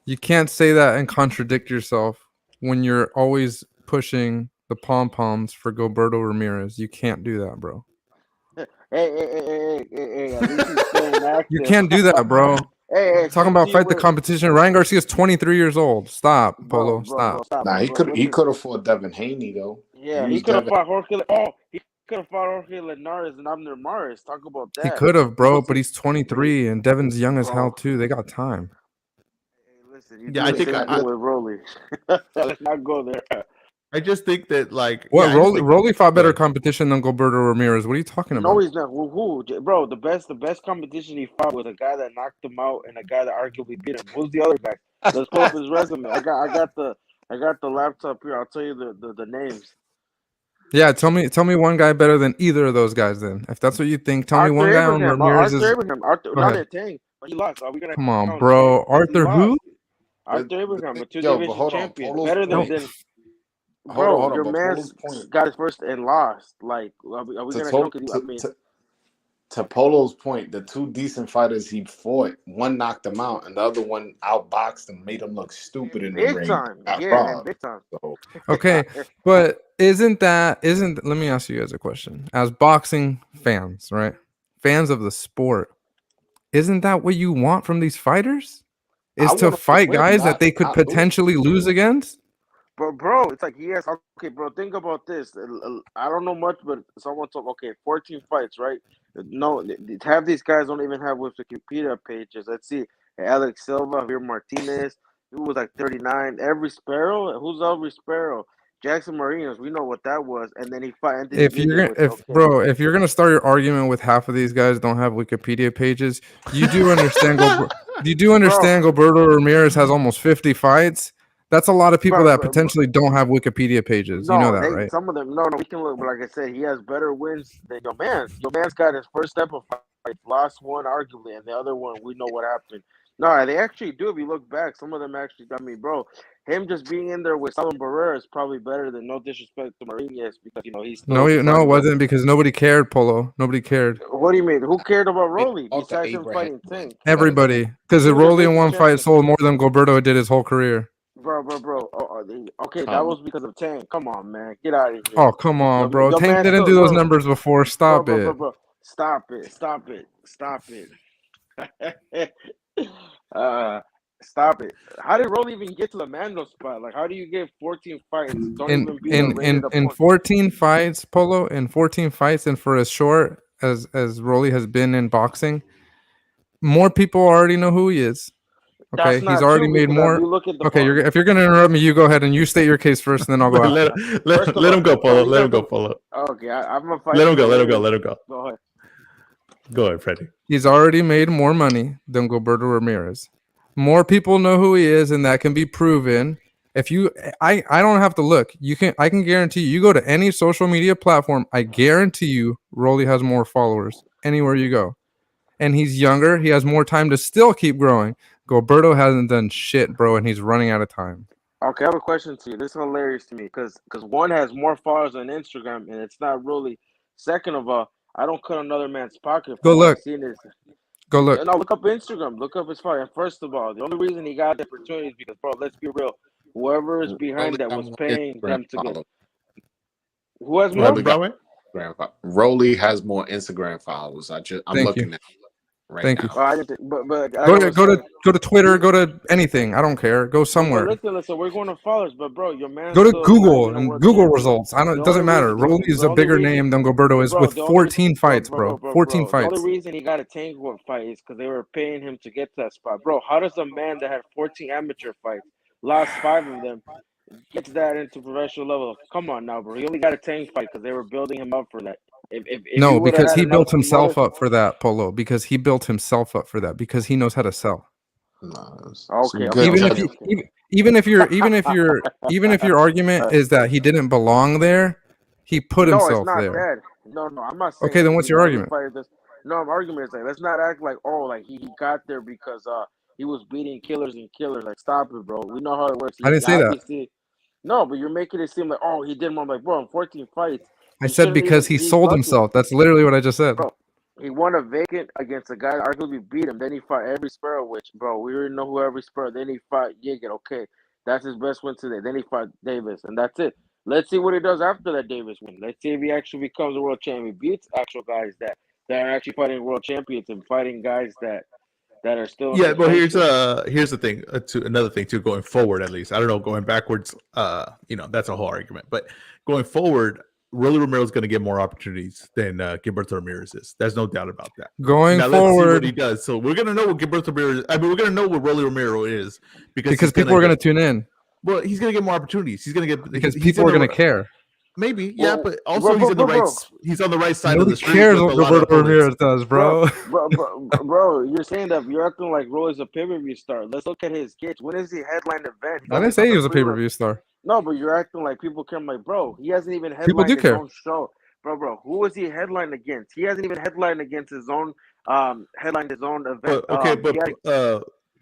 You can't say that and contradict yourself when you're always pushing the pom-poms for Gilberto Ramirez. You can't do that, bro. Hey, at least he's staying active. You can't do that, bro. Hey, Talking about fight the competition. Ryan Garcia's 23 years old. Stop, Polo. Bro, Stop. Nah, he could have fought Devin Haney though. Yeah, he could have fought Jorge. He could have fought Jorge Linares and Abner Maris. Talk about that. He could have, bro, but he's 23 and Devin's young as hell too. They got time. Hey, listen, Yeah, I think with Rolly. Let's not go there. I just think that like Rolly fought better competition than Gilberto Ramirez. What are you talking about? No, he's not. Who? Bro, the best competition he fought was a guy that knocked him out and a guy that arguably beat him. Who's the other guy? Let's pull up his resume. I got the laptop here. I'll tell you the names. Yeah, tell me one guy better than either of those guys. Then, if that's what you think, tell me one guy on Ramirez. Arthur, not a tank, but he lost. Are we gonna come on, bro? Arthur who? Arthur Abraham, a two-division champion, better than. Hold on, your man got his first and lost. Like, are we gonna count? To Polo's point, the two decent fighters he fought, one knocked him out, and the other one outboxed him, made him look stupid in the ring. Big time. So. Okay, but isn't? Let me ask you guys a question. As boxing fans, right? Fans of the sport, isn't that what you want from these fighters? Is to fight guys that they could potentially lose against? But bro, it's like okay, bro. Think about this. I don't know much, but someone told 14 fights, right? No, half these guys don't even have Wikipedia pages. Let's see, Alex Silva, Javier Martinez, who was like 39. Every Sparrow, who's every Sparrow? Jackson Marinos, we know what that was, and then he fought. If you're gonna start your argument with half of these guys don't have Wikipedia pages, you do understand. Gilberto Ramirez has almost 50 fights. That's a lot of people that potentially don't have Wikipedia pages. You know that, right? Some of them, no, we can look. But like I said, he has better wins than your man. Your man's got his first step of fight, lost one arguably, and the other one we know what happened. No, they actually do. If you look back, some of them actually. I mean, bro, him just being in there with Salon Barrera is probably better than no disrespect to Mariñez because he's still no, it wasn't because nobody cared, Polo. Nobody cared. What do you mean? Who cared about Rolly besides him fighting Tank? Everybody, because Rolly in one fight sold more than Gilberto did his whole career. Bro. Okay, that was because of Tank. Come on, man. Get out of here. Oh, come on, bro. Tank didn't do those numbers before. Stop it. Stop it. Stop it. How did Rolly even get to the Mando spot? Like, how do you get 14 fights? Don't in even be a rated in opponent. 14 fights, Polo, in 14 fights, and for as short as Rolly has been in boxing, more people already know who he is. Okay, That's he's not already true made because if more. you look at the Okay, box, if you're gonna interrupt me, you go ahead and you state your case first, and then I'll go let, after. let him go, Polo. Let him go, Polo. Okay, I'm gonna fight. Let him go. Let him go. Let him go. Go ahead. Go ahead, Freddie. He's already made more money than Gilberto Ramirez. More people know who he is, and that can be proven. If you, I don't have to look. I can guarantee you go to any social media platform. I guarantee you, Rolly has more followers anywhere you go, and he's younger. He has more time to still keep growing. Gilberto hasn't done shit, bro, and he's running out of time. Okay, I have a question to you. This is hilarious to me because one has more followers on Instagram and it's not really. Second of all, I don't cut another man's pocket Go from what I've look. seen. Is Go yeah, look. no, look up Instagram. Look up his fight. And first of all, the only reason he got the opportunity is because, bro, let's be real. Whoever is behind Rolly that got was more paying Instagram them to get. followers. Who has What more? happened, Broadway? Rolly has more Instagram followers. I'm Thank looking you. at it right Thank you. now. Oh, I didn't think, but like I was saying, Go to Twitter. Go to anything. I don't care. Go but somewhere. listen, we're going to followers, but bro, your man's Go to still not Google even a and world Google champion. results. I don't. The It only doesn't matter. reason, Rolly is the a only bigger reason, name than Gilberto is bro, with the only 14 fights, bro. 14 the only fights. reason he got a Tango fight is because they were paying him to get to that spot, bro. How does a man that had 14 amateur fights, lost 5 of them, gets that into professional level? Come on now, bro. He only got a Tank fight because they were building him up for that. If he No, would have because had he another built himself promoter, up for that, Polo. Because he built himself up for that. Because he knows how to sell. No, okay, some good Even if judges. you, even if your argument is that he didn't belong there, he put No, it's himself not there. that. No, I'm not saying Okay, then what's anything your that every argument? fighter does. No, my argument is like let's not act like like he got there because he was beating killers and killers. Like stop it, bro. We know how it works. I He didn't say that. obviously no, but you're making it seem like he did more. I'm like, bro, in 14 fights, I he said shouldn't because even. he He's sold lucky, himself. That's literally what I just said. bro. He won a vacant against a guy that arguably beat him. Then he fought every Sparrow, which bro, we already know who every Sparrow. Then he fought Yigan. Okay, that's his best win today. Then he fought Davis, and that's it. Let's see what he does after that Davis win. Let's see if he actually becomes a world champion, beats actual guys that are actually fighting world champions and fighting guys that are still in Yeah, but here's contention. the thing. Another thing too. Going forward, at least I don't know. Going backwards, that's a whole argument. But going forward, Rolly Romero is going to get more opportunities than Gilberto Ramirez is. There's no doubt about that. Going Now let's see what he forward, does. So we're going to know what Gilberto Ramirez. I mean, we're going to know what Rolly Romero is because he's people are going going to tune in. Well, he's going to get more opportunities. He's going to get Because he's people in are the going to care. maybe yeah, but Bro, also he's in the right. bro. He's on the right side of Nobody the street cares with what a lot of Gilberto opponents. Ramirez does, bro. Bro, you're saying that you're acting like Roy's a pay-per-view star. Let's look at his gigs. When is he headline event? He's I didn't always say on he the was a pre-run. pay-per-view star. No, but you're acting like people care. I'm like, bro, he hasn't even People do headlined his care. own show. Bro, who was he headlined against? He hasn't even headlined against his own headlined his own event.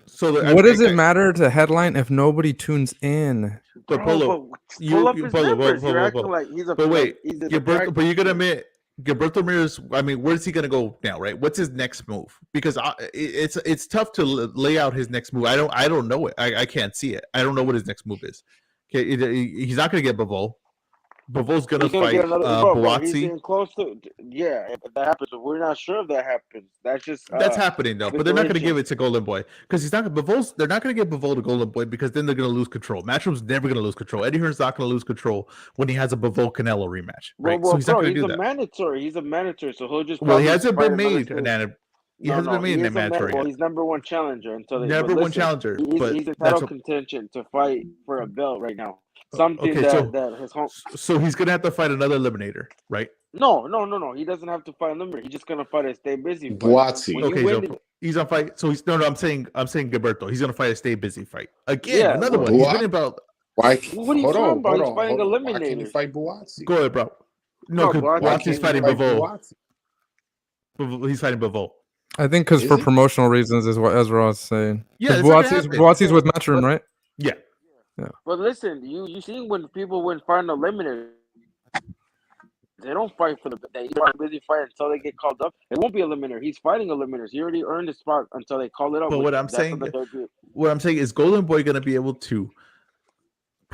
So What does it matter to headline if nobody tunes in? But bro, Polo, but pull up his numbers. You're acting Polo. like he's a But wait, he's an Gilberto, but you gotta attraction. admit, Gilberto Ramirez. I mean, where's he gonna go now? Right? What's his next move? Because it's tough to lay out his next move. I don't know it. I can't see it. I don't know what his next move is. Okay, he's not gonna get Bivol. Bivol's gonna He's gonna fight get another bro. He's Buatsi. getting close to if that happens. But we're not sure if that happens. That's just That's happening though, but they're not going to give speculation. it to Golden Boy because he's not. They're not going to give Bivol to Golden Boy because then they're going to lose control. Matchroom's never going to lose control. Eddie Hearn's not going to lose control when he has a Bivol Canelo rematch, right? Well, So he's not bro, going to he's do a that. mandatory. He's a mandatory, so he'll just Well, he probably hasn't fight been another made state. an. He hasn't been made he an is a mandatory well, yet. he's number one challenger until they. Never But one listen, challenger, but he's in that's title contention to fight for a belt right now. Something okay. that his home. So he's going to have to fight another eliminator, right? No. He doesn't have to fight a limiter. He's just gonna fight a stay busy fight. Buatsi. When you Okay, win, so he's on fight. So he's no. I'm saying Gilberto. He's going to fight a stay busy fight again. Yeah, Another well, one. He's been about. Why? what are you Hold talking on, about? He's hold on, fighting hold on. Why can't he eliminators. fight Buatsi? Go ahead, bro. No, because Buatsi Why Buatsi's can't fighting he fight Bivol. Buatsi? He's fighting Bivol. I think because Is for he? promotional reasons is what Ezra was saying. Yeah, Because it's not gonna happen. Buatsi's with Matchroom, right? Yeah. But listen, you seen when people win fighting eliminators, they don't fight for the they are busy fight until they get called up. It won't be a eliminator. He's fighting eliminators. He already earned his spot until they call it up. But what I'm saying is Golden Boy going to be able to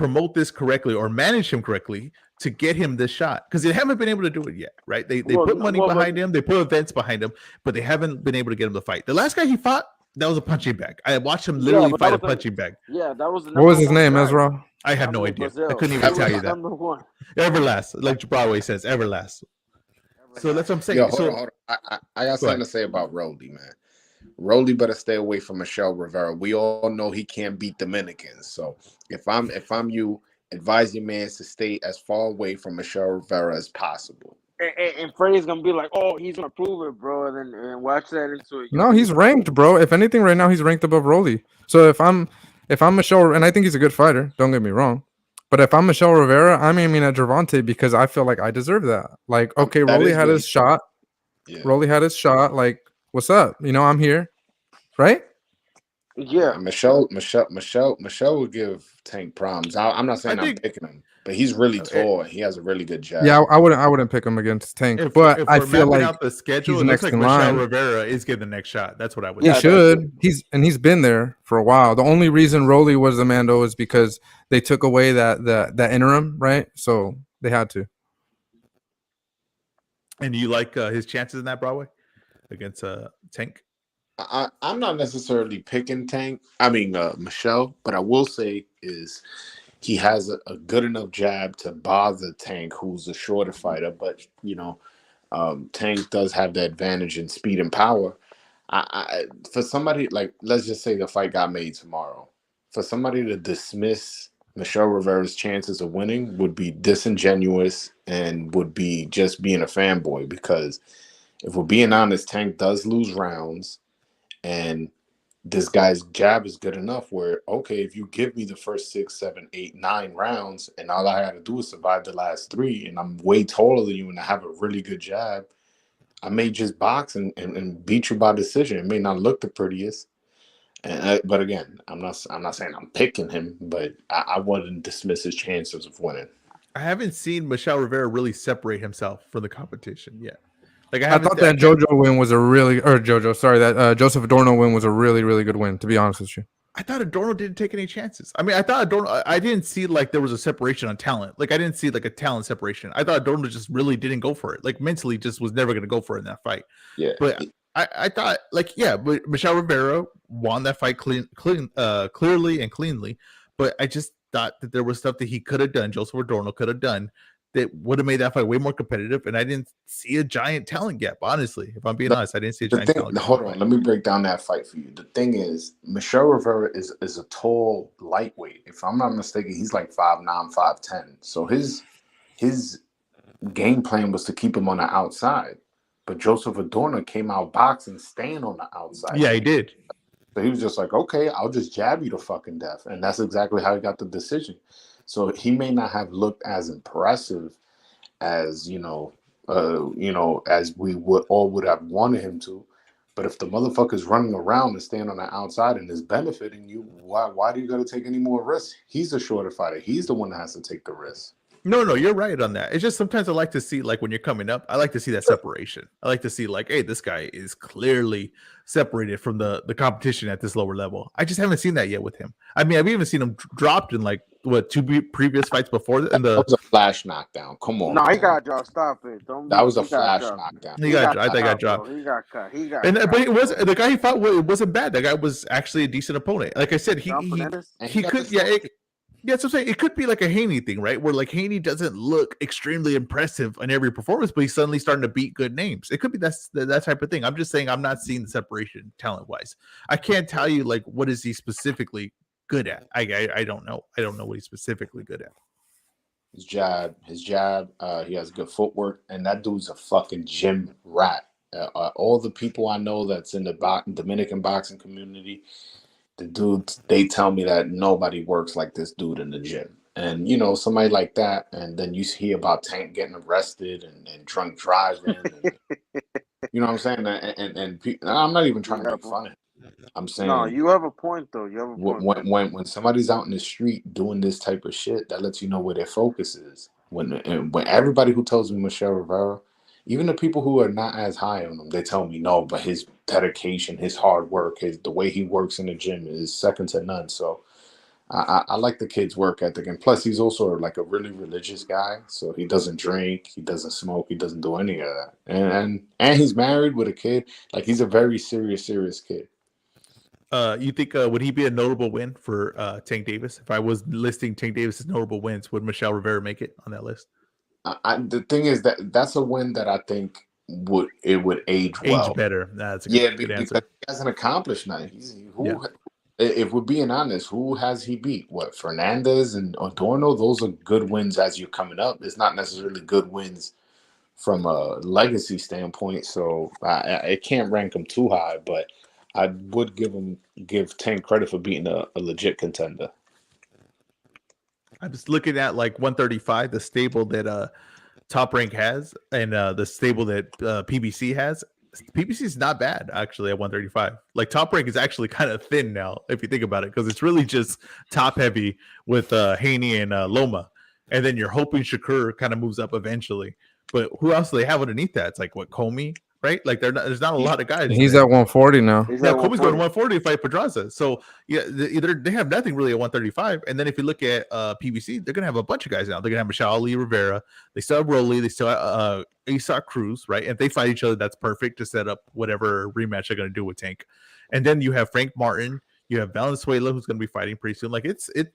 promote this correctly or manage him correctly to get him this shot, because they haven't been able to do it yet, right? They put money behind him, they put events behind him, but they haven't been able to get him to fight. The last guy he fought, that was a punching bag. I watched him literally fight a punching bag. Yeah, that was the What was his name, Ezra? I have no idea. I couldn't even tell you that. Everlast, like Broadway says, Everlast. So that's what I'm saying. Yo, hold on. I got something to say about Rolly, man. Rolly better stay away from Michelle Rivera. We all know he can't beat Dominicans. So if I'm you, advise your man to stay as far away from Michelle Rivera as possible. And Freddie's gonna be like, "Oh, he's gonna prove it, bro," and watch that into it. No, he's ranked, bro. If anything, right now he's ranked above Rolly. So if I'm Michelle, and I think he's a good fighter, don't get me wrong, but if I'm Michelle Rivera, I'm aiming at Gervonta because I feel like I deserve that. Like, okay, Rolly had his shot. Yeah. Rolly had his shot. Like, what's up? You know, I'm here, right? Yeah, Michelle would give Tank problems. I'm not saying I'm picking him, but he's really tall. He has a really good jab. Yeah, I wouldn't pick him against Tank, but I feel like out the schedule, he's it next looks like in Michelle line. Rivera is getting the next shot. That's what I would. He should. He's been there for a while. The only reason Rolly was the Mando is because they took away that interim, right? So they had to. And you like his chances in that Broadway against Tank? I'm not necessarily picking Tank. I mean Michelle, but I will say is he has a good enough jab to bother Tank, who's a shorter fighter. But you know, Tank does have the advantage in speed and power. For somebody like, let's just say the fight got made tomorrow, for somebody to dismiss Michelle Rivera's chances of winning would be disingenuous and would be just being a fanboy. Because if we're being honest, Tank does lose rounds. And this guy's jab is good enough where, okay, if you give me the first 6, 7, 8, 9 rounds and all I had to do is survive the last 3 and I'm way taller than you and I have a really good jab, I may just box and beat you by decision. It may not look the prettiest. But again, I'm not saying I'm picking him, but I wouldn't dismiss his chances of winning. I haven't seen Michelle Rivera really separate himself from the competition yet. Like I thought that Joseph Adorno win was a really, really good win, to be honest with you. I thought Adorno didn't take any chances. I mean, I didn't see like there was a separation on talent. Like I didn't see like a talent separation. I thought Adorno just really didn't go for it. Like mentally just was never going to go for it in that fight. Yeah. But I thought like, yeah, but Michelle Rivera won that fight clearly and cleanly. But I just thought that there was stuff that he could have done, Joseph Adorno could have done, that would have made that fight way more competitive, and I didn't see a giant talent gap. Honestly, if I'm being honest, I didn't see a giant talent gap. Hold on, let me break down that fight for you. The thing is, Michelle Rivera is a tall lightweight. If I'm not mistaken, he's like 5'9", 5'10". So his game plan was to keep him on the outside. But Joseph Adorno came out boxing, staying on the outside. Yeah, he did. So he was just like, okay, I'll just jab you to fucking death, and that's exactly how he got the decision. So he may not have looked as impressive as as we would have wanted him to. But if the motherfucker's running around and staying on the outside and is benefiting you, why do you got to take any more risks? He's the shorter fighter. He's the one that has to take the risk. No, you're right on that. It's just sometimes I like to see, like when you're coming up, I like to see that separation. I like to see like, hey, this guy is clearly separated from the competition at this lower level. I just haven't seen that yet with him. I mean, I've even seen him dropped in like what 2 previous fights before. That was a flash knockdown. Come on. No, he got dropped. Stop it. That was a flash knockdown. I think he got dropped. He got cut. But it was the guy he fought with. It wasn't bad. That guy was actually a decent opponent. Like I said, he could. Yeah, so I'm saying it could be like a Haney thing, right? Where like Haney doesn't look extremely impressive on every performance, but he's suddenly starting to beat good names. It could be that type of thing. I'm just saying I'm not seeing the separation talent wise. I can't tell you like what is he specifically good at. I don't know. I don't know what he's specifically good at. His jab. He has good footwork, and that dude's a fucking gym rat. All the people I know that's in the Dominican boxing community, the dudes, they tell me that nobody works like this dude in the gym. And, somebody like that, and then you hear about Tank getting arrested and drunk driving. And, you know what I'm saying? And I'm not even trying to make fun of him. I'm saying, no, you have a point, though. You have a point. When somebody's out in the street doing this type of shit, that lets you know where their focus is. When everybody who tells me Michelle Rivera, even the people who are not as high on him, they tell me no, but his dedication, his hard work, the way he works in the gym is second to none. So I like the kid's work ethic, and plus he's also like a really religious guy. So he doesn't drink, he doesn't smoke, he doesn't do any of that, and he's married with a kid. Like he's a very serious kid. You think would he be a notable win for Tank Davis? If I was listing Tank Davis's notable wins, would Michelle Rivera make it on that list? The thing is that's a win that I think would age well. Age better. That's a good because answer. he hasn't accomplished nothing. If we're being honest, who has he beat? What, Fernandez and Adorno? Those are good wins as you're coming up. It's not necessarily good wins from a legacy standpoint. So I can't rank him too high, but I would give Tank credit for beating a legit contender. I was looking at like 135, the stable that Top Rank has, and the stable that PBC has. PBC is not bad actually at 135. Like Top Rank is actually kind of thin now if you think about it, because it's really just top heavy with Haney and Loma, and then you're hoping Shakur kind of moves up eventually. But who else do they have underneath that? It's like what, Comey, right? Like there's not a lot of guys. He's at 140 now. Yeah, Comey's going to 140 to fight Pedraza. So yeah, they have nothing really at 135. And then if you look at PBC, they're gonna have a bunch of guys now. They're gonna have Michelle Ali Rivera. They still have Rolly. They still have Asa Cruz, right? And if they fight each other, that's perfect to set up whatever rematch they're gonna do with Tank. And then you have Frank Martin. You have Valenzuela, who's going to be fighting pretty soon. Like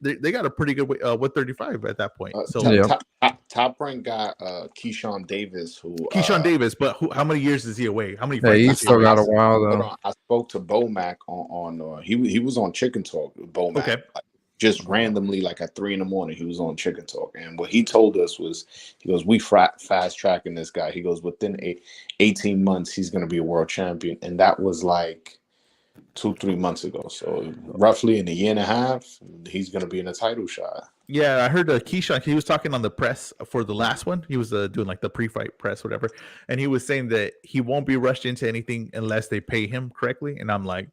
they got a pretty good 135 at that point. So Top Rank got Keyshawn Davis, Davis, but how many years is he away? How many? Yeah, he's still got a while though. I spoke to Bomac on he was on Chicken Talk. Bomac, okay. Just randomly, like at 3 a.m, he was on Chicken Talk, and what he told us was, he goes, "We fast tracking this guy." He goes, "Within 18 months, he's going to be a world champion," and that was like 2-3 months ago. So roughly in a year and a half, he's going to be in a title shot. Yeah, I heard Keyshawn. He was talking on the press for the last one. He was doing like the pre-fight press, whatever, and he was saying that he won't be rushed into anything unless they pay him correctly. And I'm like,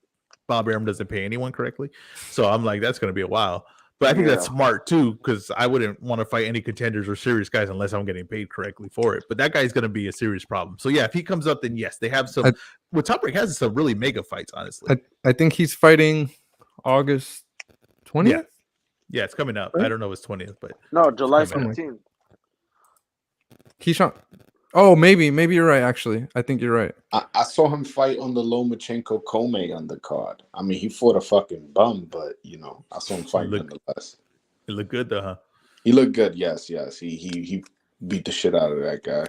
Bob Arum doesn't pay anyone correctly, so I'm like, that's going to be a while. But I think that's smart too, because I wouldn't want to fight any contenders or serious guys unless I'm getting paid correctly for it. But that guy's going to be a serious problem. So yeah, if he comes up, then yes, they have some. What Top Rank has some really mega fights, honestly. I think he's fighting August 20th. Yeah, it's coming up. Right? I don't know if it's 20th, but no, July 15th. Keyshawn. Oh, maybe you're right. Actually, I think you're right. I saw him fight on the Lomachenko Comey undercard. I mean, he fought a fucking bum, but I saw him fight nonetheless. He looked good though, huh? He looked good. Yes. He beat the shit out of that guy.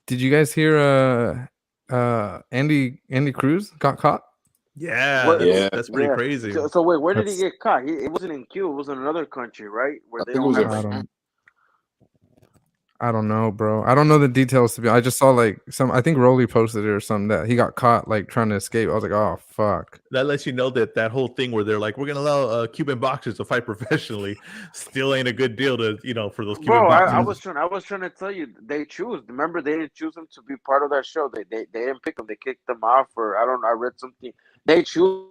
Did you guys hear? Andy Cruz got caught. Yeah, that's pretty crazy. So wait, where did he get caught? It wasn't in Cuba. It was in another country, right? Where they don't have. I don't know, bro. I don't know the details to be. I just saw like I think Rolly posted it or something that he got caught like trying to escape. I was like, oh fuck. That lets you know that whole thing where they're like, we're gonna allow Cuban boxers to fight professionally, still ain't a good deal to for those Cuban boxers. I was trying to tell you, they choose. Remember, they didn't choose him to be part of that show. They didn't pick him. They kicked them off, or I don't know. I read something. They choose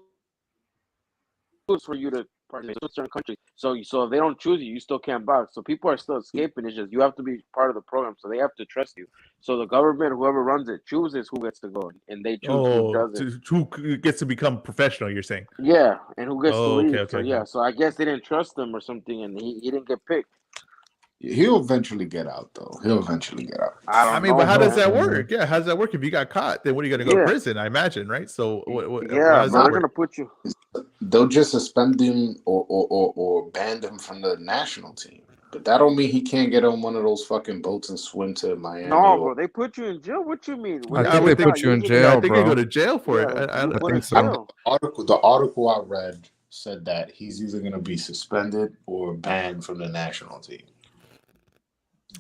for you to participate in certain countries. So if they don't choose you, you still can't box. So people are still escaping. It's just you have to be part of the program. So they have to trust you. So the government, whoever runs it, chooses who gets to go, and they choose who does it. Who gets to become professional? You're saying? Yeah, and who gets to leave. Okay. So I guess they didn't trust him or something, and he didn't get picked. He'll eventually get out, though. I mean, but how does that work? Yeah, how does that work? If you got caught, then what are you going to go to prison? I imagine, right? So, they're going to put you. They'll just suspend him or ban him from the national team. But that don't mean he can't get on one of those fucking boats and swim to Miami. No, bro, they put you in jail. What you mean? I think they put you in jail, I think they go to jail for it. I think so. The article I read said that he's either going to be suspended or banned from the national team.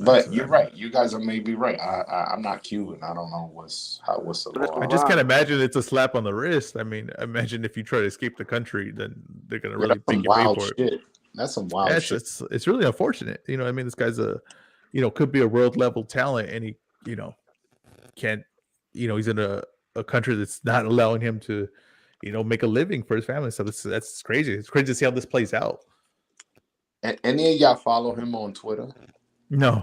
But you're right. You guys are maybe right. I'm not Cuban. I don't know what's the law. I just can't imagine it's a slap on the wrist. I mean, imagine if you try to escape the country, then they're gonna really make you pay for it. That's some wild shit. It's really unfortunate. I mean, this guy's could be a world level talent, and he can't. He's in a country that's not allowing him to, make a living for his family. So that's crazy. It's crazy to see how this plays out. And any of y'all follow him on Twitter? No,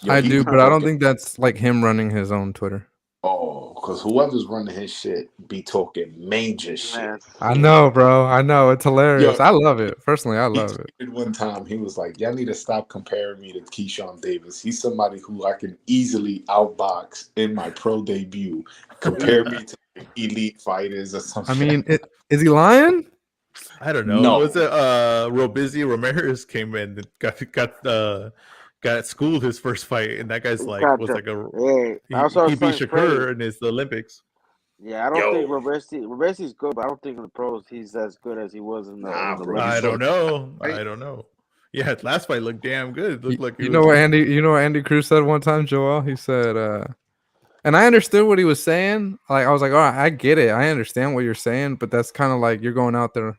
I do, but I don't think that's like him running his own Twitter. Oh, because whoever's running his shit be talking major shit. Man, I know, bro. I know. It's hilarious. Yo, I love it. Personally, I He love it. tweeted one time, he was like, y'all need to stop comparing me to Keyshawn Davis. He's somebody who I can easily outbox in my pro debut. Compare me to elite fighters or something. I mean, is he lying? I don't know. No. Was it Robizzi Ramirez came in and got schooled his first fight, and that guy's like was like a hey, that's what I he was beat saying, Shakur Freddie. in his Olympics. Yeah, I don't think Robert's good, but I don't think in the pros he's as good as he was in the. Nah, in the bro, Olympics. I don't know. Right? I don't know. Yeah, last fight looked damn good. It looked like You know what Andy Cruz said one time, Joel? He said, and I understood what he was saying. Like I was like, all right, I get it. I understand what you're saying, but that's kind of like you're going out there.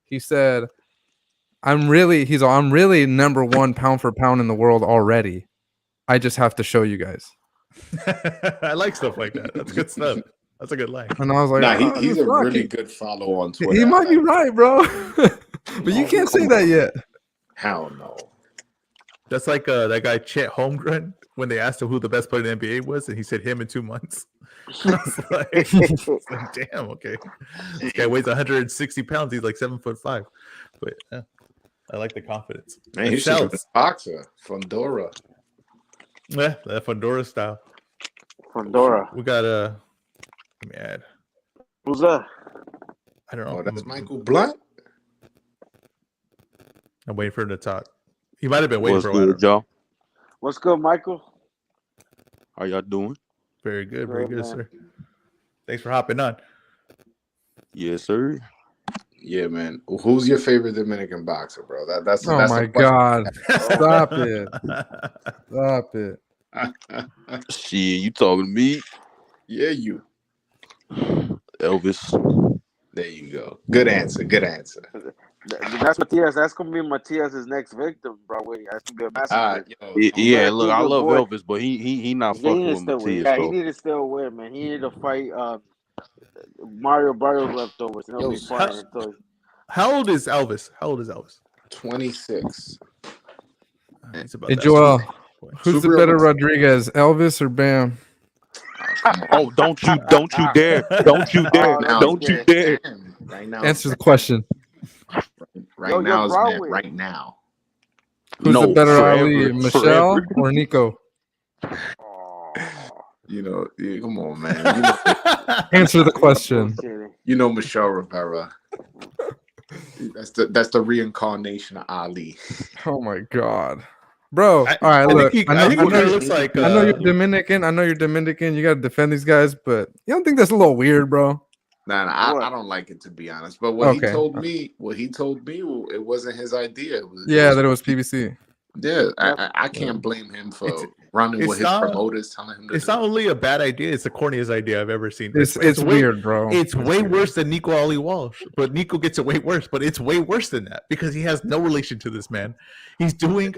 He said, I'm really number one pound for pound in the world already. I just have to show you guys. I like stuff like that. That's good stuff. That's a good line. And I was like, Nah, oh, he's a fuck. really good follow on Twitter. He might be right, bro. But you can't say that yet. Hell no. That's like that guy Chet Holmgren when they asked him who the best player in the NBA was, and he said him in 2 months. I was like, damn, okay. This guy weighs 160 pounds. He's like 7'5". But I like the confidence. Man, It he should have been sells. a boxer. Fondora. Yeah, that Fondora style. Fondora. We got let me add. Who's that? I don't know. Oh, that's Michael Blunt? I'm waiting for him to talk. He might have been waiting What's for a while. good, y'all? What's good, Michael? How y'all doing? Very good, very Good, good, man. sir. Thanks for hopping on. Yes, sir. Yeah, man. Who's your favorite Dominican boxer, bro? That's Oh that's my the question. God. Stop it. Stop it. Shit, you talking to me? Yeah, you. Elvis. There you go. Good answer. Good answer. That's Matias. That's gonna be Matias's next victim, bro. Wait, that's gonna be a massacre. Yeah, better look, do I good, love boy. Elvis, but he not He fucking needed with to still win. Matias, Yeah, he though. needed to still win, man. He needed to fight Mario Barrios leftovers, and he'll be fine until. How old is Elvis? 26. He's about Hey, that Joel, sweet. who's the Super better Elvis. Rodriguez, Elvis or Bam? Oh, don't you dare. Don't you dare. Oh, Don't you dare. Right now. Answer the question. Right Yo, now is Broadway. right now. Who's the No, better forever, Ali, Michelle forever. or Nico? Oh, You know, come on, man. You know, Answer the question. you know Michelle Rivera. That's the reincarnation of Ali. Oh my God, bro! I- all right, I look. think I know he kind you're- of looks like. I know you're Dominican. You got to defend these guys, but you don't think that's a little weird, bro? Nah, I don't like it, to be honest. But what he told me, it wasn't his idea. It was PBC. Yeah, I can't blame him for running with his promoters, telling him to It's not only a bad idea; it's the corniest idea I've ever seen. It's way, weird, bro. It's way worse than Nico Ali Walsh, but Nico gets it way worse. But it's way worse than that because he has no relation to this man. He's doing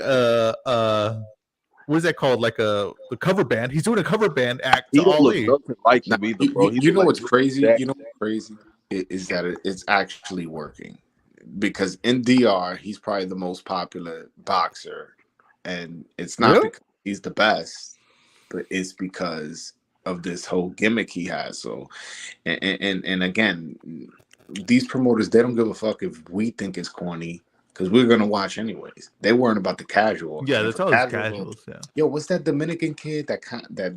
what is that called? Like the cover band. He's doing a cover band act to Ali. He doesn't like him either, bro. You know what's crazy? You know what's crazy is that it's actually working. Because in DR, he's probably the most popular boxer, and it's not because he's the best, but it's because of this whole gimmick he has. So, and again, these promoters, they don't give a fuck if we think it's corny because we're gonna watch anyways. They weren't about the casual. Yeah, that's all casuals. Yeah. Yo, what's that Dominican kid that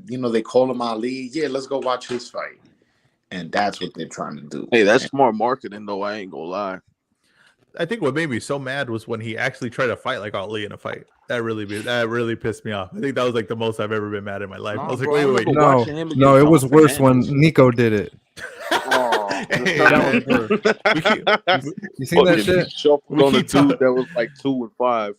they call him Ali? Yeah, let's go watch his fight, and that's what they're trying to do. Hey, that's smart marketing, though. I ain't gonna lie. I think what made me so mad was when he actually tried to fight like Ali in a fight. That really pissed me off. I think that was like the most I've ever been mad in my life. I was like, wait. No, it was worse when Nico did it. That was worse. You seen that shit? Shuffled on a dude that was like 2-5.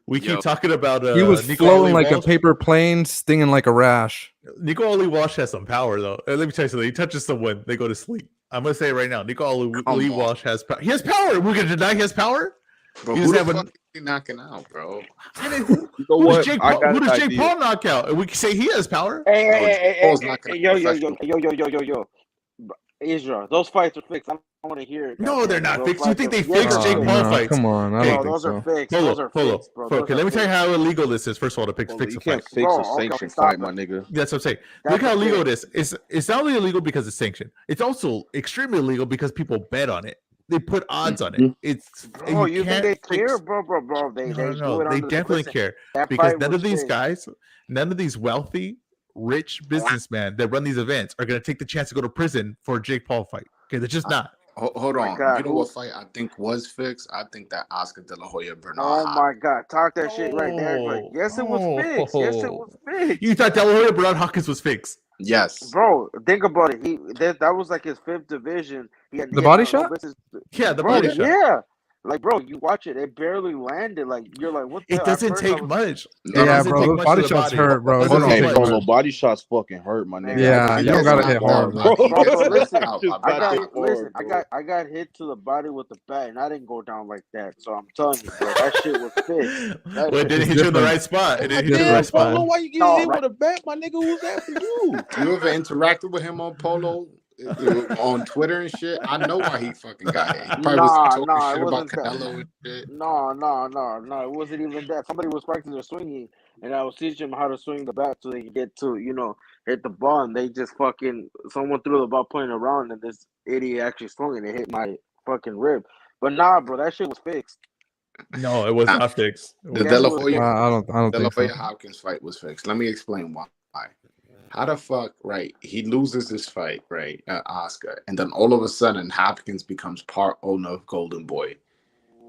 We keep talking about he was Nico floating Ali like a Walsh. paper plane, stinging like a rash. Nico Ali Walsh has some power though. Let me tell you something. He touches someone, they go to sleep. I'm gonna say it right now. Nico Ali Walsh has power. He has power. We're gonna deny he has power. Bro, who the fuck is he knocking out, bro? Who does Jake Paul knock out? And we can say he has power. Hey, Paul's yo. Israel, those fights are fixed. I don't want to hear it. No, they're goddammit. not Those fixed. You fights think are- they yes, fixed they're Jake fixed. Paul No, fights? come on. I Hey, don't Bro, think those are so. fixed. Those are fixed, bro. Those Okay, are let me tell you fixed. how illegal this is. First of all, to fix Well, a you fight. can't fix Bro, a okay, sanctioned stop fight, my it. nigga. That's what I'm saying. That's Look how a illegal fix. it is. It's not only illegal because it's sanctioned. It's also extremely illegal because people bet on it. They put odds on it. It's Bro, you think can't they fix. care, bro? They do No. it They under. definitely Listen, care that because fight none was of these fixed. guys, none of these wealthy, rich businessmen that run these events are going to take the chance to go to prison for a Jake Paul fight. Okay, they're just not. Hold My on. God, You know who- what fight I think was fixed? I think that Oscar De La Hoya Bernard. Oh my God, talk that shit right there. Like, yes, it was fixed. Yes, it was fixed. You thought De La Hoya Bernard Hawkins was fixed? Yes. Bro, think about it. That was like his 5th division. He had The body no shot? business- Yeah, the bro, body shot. yeah. Like, bro, you watch it. It barely landed. Like, you're like, what the It hell? At doesn't first I take was- much. No, It Yeah, doesn't bro. take Those much body to the shots body. hurt, bro. Doesn't Those take Hey, things much. Polo, hurt. body shots fucking hurt, my nigga. Yeah, you don't gets gotta knocked hit hard, out, bro. but he gets Bro, listen, knocked out Just by I not got that listen. hard, I got hit to the body with the bat, and I didn't go down like that. So I'm telling you, bro, that shit was fixed. That Well, it shit didn't It's hit you in the different. right spot. It didn't hit you in the Damn, right spot. Polo, why you No, getting hit right. with a bat, my nigga? Who's after you? You ever interacted with him on Polo on Twitter and shit? I know why he fucking got hit. He probably was talking Nah, it shit about wasn't that. Canelo and shit. No, it wasn't even that. Somebody was practicing swinging, and I was teaching them how to swing the bat so they can get to, hit the ball, and they just someone threw the ball pointing around, and this idiot actually swung and it hit my fucking rib. But nah, bro, that shit was fixed. No, it was Nah. not fixed. It The was Yes, De La it was Hoya, fixed. I don't De La think so. Hoya Hopkins fight was fixed. Let me explain why. How the fuck, right? He loses this fight, right, at Oscar, and then all of a sudden Hopkins becomes part owner of Golden Boy,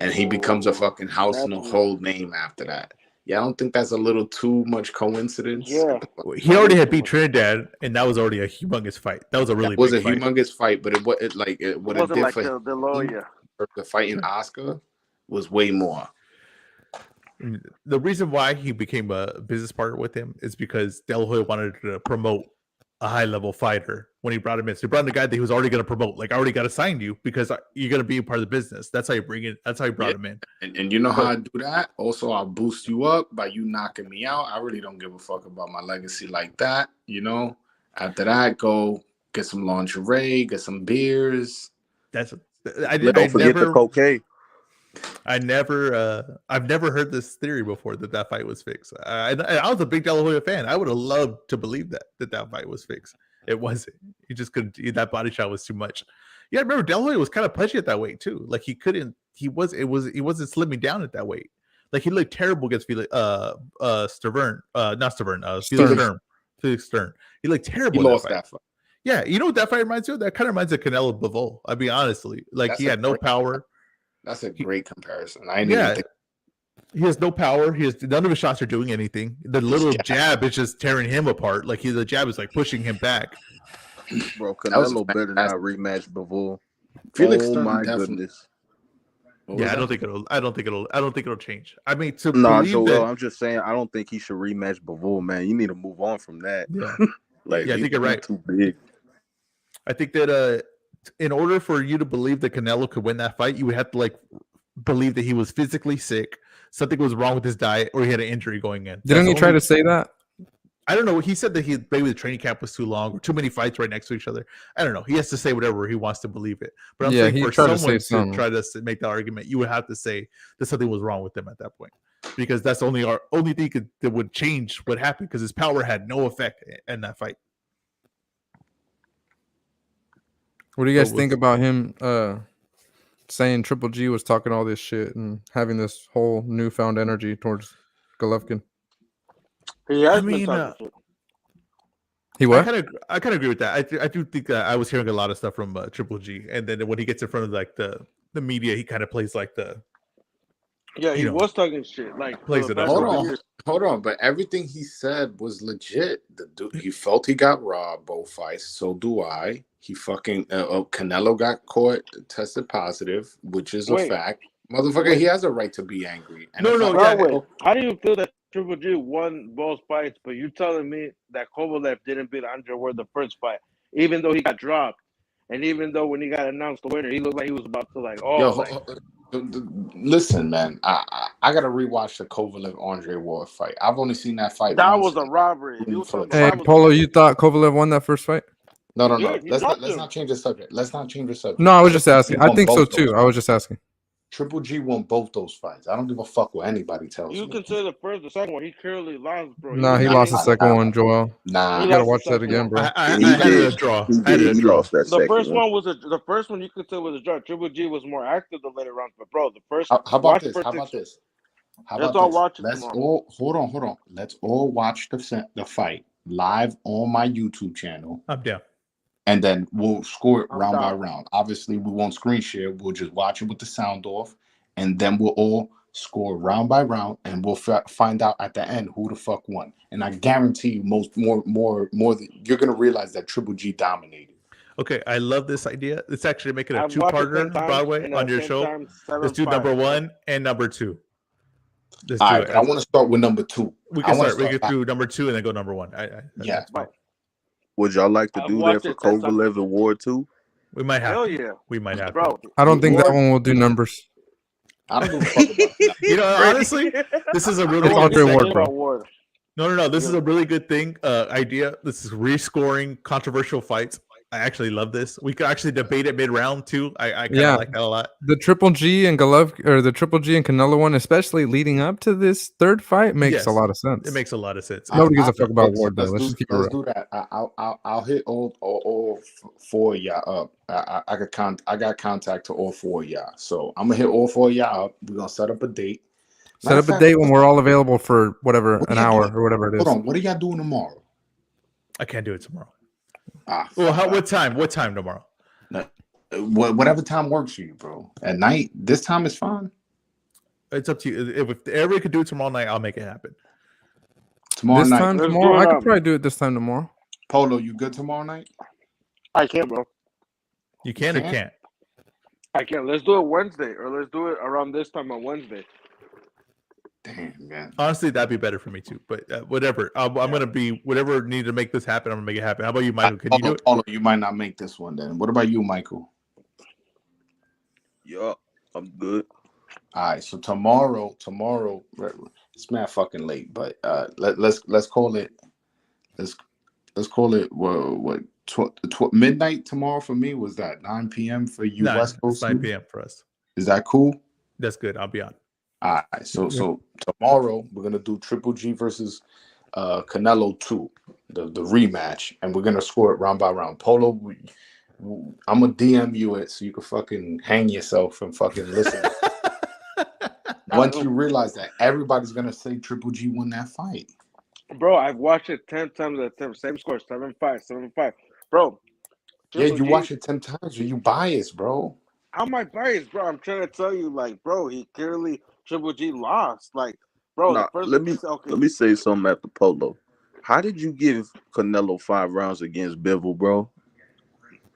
and he becomes a fucking house and a That's whole name after that. Yeah, I don't think that's a little too much coincidence. Yeah. He already had beat Trinidad, and that was already a humongous fight. That was a really That was big a fight. humongous fight, but what it It what it wasn't did like for the lawyer. the fight in Oscar was way more. The reason why he became a business partner with him is because De La Hoya wanted to promote a high level fighter when he brought him in. So he brought in a guy that he was already going to promote. Like, I already got assigned you because you're going to be a part of the business. That's how you bring it. That's how you brought him in. And you know how I do that? Also, I'll boost you up by you knocking me out. I really don't give a fuck about my legacy like that. After that, go get some lingerie, get some beers. That's Don't forget the cocaine. I've never heard this theory before that fight was fixed. I was a big De La Hoya fan. I would have loved to believe that fight was fixed. It wasn't. He just couldn't. That body shot was too much. Yeah, I remember De La Hoya was kind of punchy at that weight too. Like he couldn't. He wasn't slimming down at that weight. Like he looked terrible against Felix Stern. He looked terrible. He lost that fight. Yeah, you know what that fight reminds you of? That kind of reminds me of Canelo Bivol. I mean, honestly, like That's he had no power. That's a great comparison. I didn't even think. He has no power. None of his shots are doing anything. The little jab is just tearing him apart. Like the jab is like pushing him back. Bro, Canelo better not rematch Bivol. Felix Oh Stern my definitely- goodness. Yeah, I don't think it'll change. I mean, Nah, believe Joel, that, I'm just saying I don't think he should rematch Bivol, man. You need to move on from that. yeah, Like, yeah, I think you're right. Too big. I think that in order for you to believe that Canelo could win that fight, you would have to believe that he was physically sick, something was wrong with his diet, or he had an injury going in. Didn't he try to say that? I don't know. He said that maybe the training camp was too long or too many fights right next to each other. I don't know. He has to say whatever he wants to believe it. But I'm saying he for tried to someone say something. to try to make that argument, you would have to say that something was wrong with him at that point, because that's the only thing that would change what happened, because his power had no effect in that fight. What do you guys think about him saying Triple G was talking all this shit and having this whole newfound energy towards Golovkin? He has I mean, been talking shit. He what? I kind of agree with that. I do think that I was hearing a lot of stuff from Triple G, and then when he gets in front of the media, he kind of plays like the He was talking shit. Like, plays it up. Hold on, but everything he said was legit. The dude, he felt he got robbed both fights. So do I. He fucking Canelo got caught, tested positive, which is a fact. Motherfucker, he has a right to be angry. And How do you feel that Triple G won both fights, but you telling me that Kovalev didn't beat Andre Ward the first fight, even though he got dropped, and even though when he got announced the winner, he looked like he was about to listen, man. I gotta rewatch the Kovalev Andre Ward fight. I've only seen that fight. That once. was a robbery. Hey, Polo, you thought Kovalev won that first fight? No. He Let's dropped not him. change the subject. Let's not change the subject. No, I was just asking. I won think so both those too. I was just asking. Triple G won both those fights. I don't give a fuck what anybody tells You me. consider the first, the second one. He clearly lost, bro. Nah, he was lost the getting- second one, Joel. Nah. He You gotta lost the watch that second again, one. bro. I He had it a did. draw. He I had it did. a He draw. lost that The second first one. one was the first one you could tell was a draw. Triple G was more active the later rounds, but bro, the first. How about watch this? first How about six- this? How Let's about all this? watch it Let's tomorrow. all hold on. Let's all watch the fight live on my YouTube channel, I'm down. and then we'll score it I'm round by down. round. Obviously, we won't screen share. We'll just watch it with the sound off, and then we'll all score round by round, and we'll find out at the end who the fuck won. And I guarantee you, more than you're gonna realize that Triple G dominated. Okay, I love this idea. Let's actually make it a I've watched it 10 two-parter, times, Broadway, and on at your the same show. time, Let's do 7-5, number bro. 1 and number 2. Let's All do right, it. but I want to start with number 2. We I can wanna start. We start- can do number 2 and then go number 1. Yeah. That's fine. Would y'all like to I've do that watched for it 10 times. Kovalev and Ward too? We might have Hell to. yeah, We might have to. bro. I don't think that Ward- one will do numbers. I don't give a fuck about that. You know, honestly, this is a really It's good Andre segment. Ward, bro. Ward. No. This is Yeah. a really good thing. Idea. This is rescoring controversial fights. I actually love this. We could actually debate it mid-round too. I kind of Yeah. like that a lot. The Triple G and Canelo one, especially leading up to this third fight, makes Yes. a lot of sense. It makes a lot of sense. Nobody gives a fuck about Ward though. Let's just keep it Let's real. do that. I'll hit all 4 of y'all up. I got contact to all 4 of y'all, so I'm gonna hit all 4 of y'all up. We're gonna set up a date. Set up a date when we're all available for whatever, What an are y'all hour doing? or whatever it is. Hold on, what are y'all doing tomorrow? I can't do it tomorrow. Well, What time? What time tomorrow? whatever time works for you, bro. At night, this time is fine. It's up to you. If everybody could do it tomorrow night, I'll make it happen. Tomorrow This night, time Let's tomorrow, do it, I could probably do it this time tomorrow. Polo, you good tomorrow night? I can't, bro. You can or can't? can't? I can't. Let's do it Wednesday, or let's do it around this time on Wednesday. Damn, man. Honestly, that'd be better for me too. But whatever. I'm gonna be whatever needed to make this happen. I'm gonna make it happen. How about you, Michael? Can you do it? Polo, you might not make this one then. What about you, Michael? Yeah, I'm good. All right, so tomorrow, it's mad fucking late, but let's call it midnight tomorrow for me. Was that 9 p.m. for you, West Coast? 9 p.m. for us. Is that cool? That's good. I'll be on. All right, so tomorrow we're gonna do Triple G versus Canelo 2, the rematch, and we're gonna score it round by round. Polo, I'm gonna DM you it so you can fucking hang yourself and fucking listen. Once you realize that everybody's gonna say Triple G won that fight, Bro, I've watched it 10 times. Same score, 7-5, 7-5. Bro, yeah, Triple you G, watch it 10 times, or you biased, bro. how am I biased, bro? I'm trying to tell you, like, bro, he clearly Triple G lost. Like, bro, Nah, the first let me say something at the Polo. How did you give Canelo 5 rounds against Bivol, bro?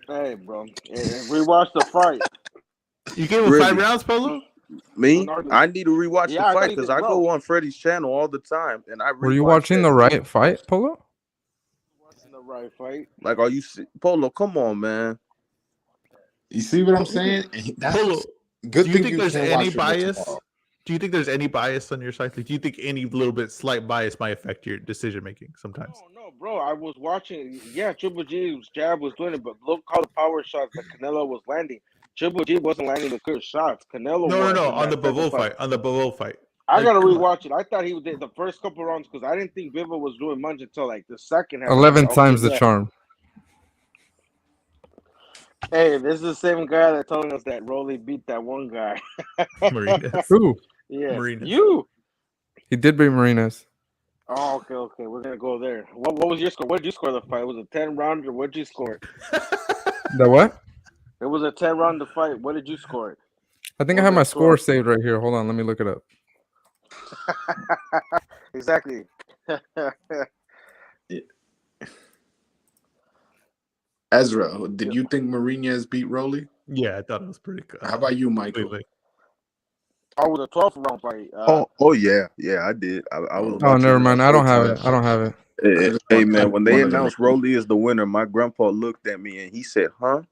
Hey, bro, rewatch the fight. You gave him Really? 5 rounds, Polo? Me? No, I need to rewatch Yeah, the I thought fight he because did, I bro. go on Freddie's channel all the time, and I Were you rewatch watching that the shit. right fight, Polo? Watching the right fight. Like, are you Polo? Come on, man. You see what I'm saying? That's Polo, good. do you think there's any bias? Do you think there's any bias on your side? Like, do you think any little bit slight bias might affect your decision making sometimes? No, bro. I was watching. Yeah, Triple G's jab was doing it, but look how the power shots that Canelo was landing. Triple G wasn't landing the good shots. Canelo was. No. in On the that second Bivol fight. On the Bivol fight. I Like, gotta come on. rewatch it. I thought he did the first couple rounds because I didn't think Bivol was doing much until like the second half. 11 Okay, times the yeah. charm. Hey, this is the same guy that telling us that Rolly beat that one guy. Marinas. Who? Yeah, Marinas. you. He did beat Marinas. Oh, okay. We're gonna go there. What was your score? What did you score the fight? Was it 10 round or what did you score it? The what? It was a 10 round fight. What did you score it? I think I have my score saved right here. Hold on, let me look it up. Exactly. Ezra, did you think Marinas beat Rolly? Yeah, I thought it was pretty good. How about you, Michael? Completely. Oh, it was a 12th round fight. Oh yeah, I did. I was. Oh, watching never it mind. on I don't have Showtime. it. I don't have it. Hey man, when they Wanted to announced make- Rolly as the winner, my grandpa looked at me and he said, "Huh?"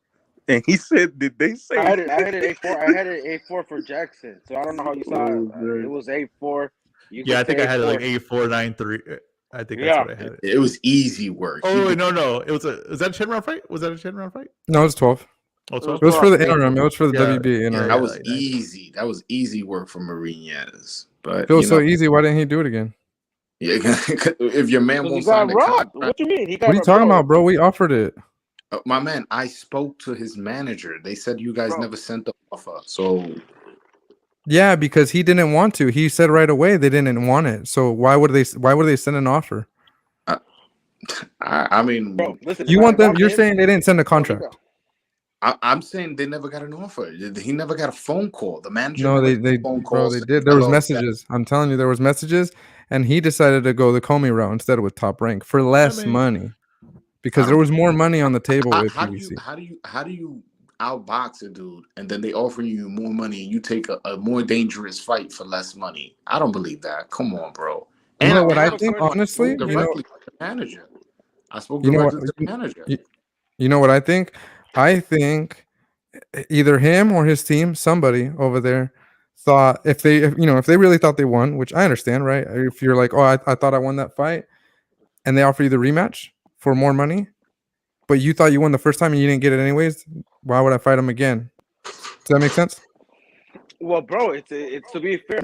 And he said, "Did they say?" I had it 8-4. I had it 8-4 for Jackson. So I don't know how you saw it. man. It was 8-4. Yeah, I think I had it like 8-4, 9-3. I think Yeah. that's what I had. It was easy work. He Oh could- no! Was that a 10-round fight? Was that a 10-round fight? No, it's 12. Oh, 12? It was for the Yeah. interim. It was for the Yeah. WB interim. Yeah. that was like, easy. That was easy work for Martinez. But If it was so easy, why didn't he do it again? yeah, if your man Because he won't got sign the robbed. contract, What you mean? He got What are you talking about, bro? We offered it. my man, I spoke to his manager. They said you guys Bro. never sent the offer. So Yeah, because he didn't want to. He said right away they didn't want it. So why would they send an offer? I mean, Bro, listen. You if want I- if them? I'm You're him- saying they didn't send a bro, he contract? I'm saying they never got an offer. He never got a phone call. The manager No, never they got a phone bro, call they saying, did. There was "Hello, messages. I'm telling you, there was messages, and he decided to go the Comey route instead with Top Rank for less money, because there was more money on the table with How PBC. do you outbox a dude and then they offer you more money and you take a more dangerous fight for less money? I don't believe that. Come on, bro. You know And what I I have a think, question. honestly? spoke You know, directly to the manager. I spoke You know directly what- to the manager. you know what I think? I think either him or his team, somebody over there, thought if they really thought they won, which I understand, right? If you're like, oh, I thought I won that fight, and they offer you the rematch for more money, but you thought you won the first time and you didn't get it anyways, why would I fight him again? Does that make sense? Well, bro, it's to be fair,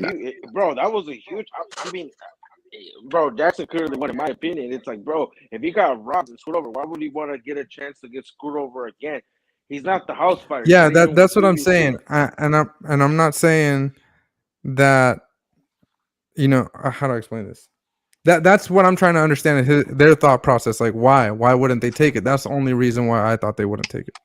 bro, that was a huge. I mean, bro, Jackson clearly won, in my opinion. It's like, bro, if he got robbed and screwed over, why would he want to get a chance to get screwed over again? He's not the house fighter. Yeah, Not even that's with what I'm PBC. saying. I'm not saying that. How do I explain this? That's what I'm trying to understand is their thought process. Like, why wouldn't they take it? That's the only reason why I thought they wouldn't take it.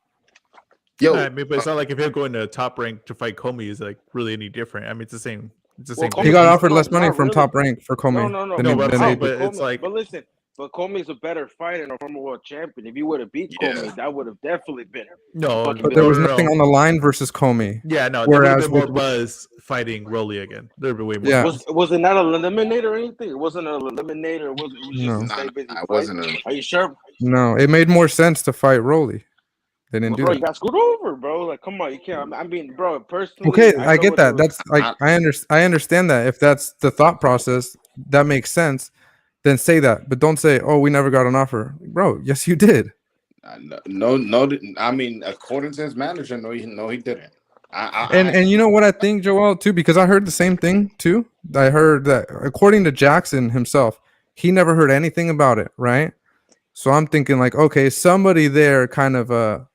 Yo, I mean, but it's not like if him going to Top Rank to fight Comey is like really any different. I mean, it's the same. It's the same. Comey- He got offered no, less money not from really. Top Rank for Comey. No. than No, he- but I'm than saying, they but did. it's like, But listen, but Comey's a better fighter and a former world champion. If he would have beat Yeah. Comey, that would have definitely been. no, But But there was no. nothing on the line versus Comey. Yeah, no, there would have Whereas been more with- buzz fighting Rolly again. There would be way more. Yeah. buzz. Was it not an eliminator or anything? It wasn't an eliminator. It was just No. a nah, stay busy I fight. wasn't Are you sure? No, it made more sense to fight Rolly. They didn't do Bro, that. you got screwed over, bro. Like, come on, you can't. I mean, bro, personally, Okay, I I know get what that. the- That's like I understand that. If that's the thought process, that makes sense. Then say that, but don't say, "Oh, we never got an offer." Bro, yes, you did. no. I mean, according to his manager, no, he didn't. And you know what I think, Joel, too, because I heard the same thing too. I heard that according to Jackson himself, he never heard anything about it, right? So I'm thinking like, okay, somebody there kind of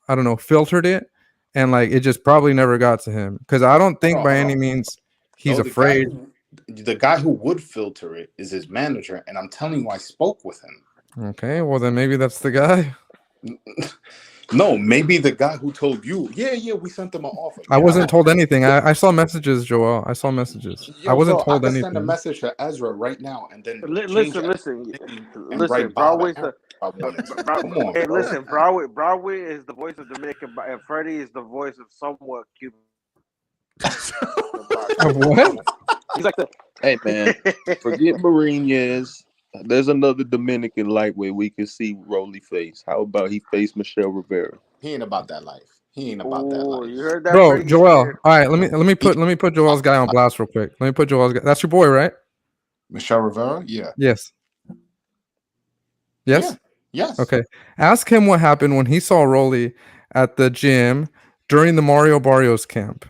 I don't know, filtered it, and like it just probably never got to him, because I don't think by any means he's afraid. The guy who would filter it is his manager, and I'm telling you, I spoke with him. Okay, well then maybe that's the guy. No, maybe the guy who told you, yeah, we sent them an offer. I wasn't told anything. I saw messages, Joel. I saw messages. I wasn't told I can anything. send a message to Ezra right now and then Listen. Broadway's the. Come on, Hey, bro. listen, Broadway is the voice of Dominican, and Freddie is the voice of somewhat Cuban. Of what? He's like the. Hey man, forget Martinez. There's another Dominican lightweight we can see Rolly face. How about he face Michelle Rivera? He ain't about that life. He ain't about that Oh, life. you heard that, Bro, Freddie? Joel. Scared. All right, let me put Joel's guy on blast real quick. Let me put Joel's guy. That's your boy, right? Michelle Rivera? Yeah. Yes. Yes? Yeah. Yes. Okay. Ask him what happened when he saw Rolly at the gym during the Mario Barrios camp.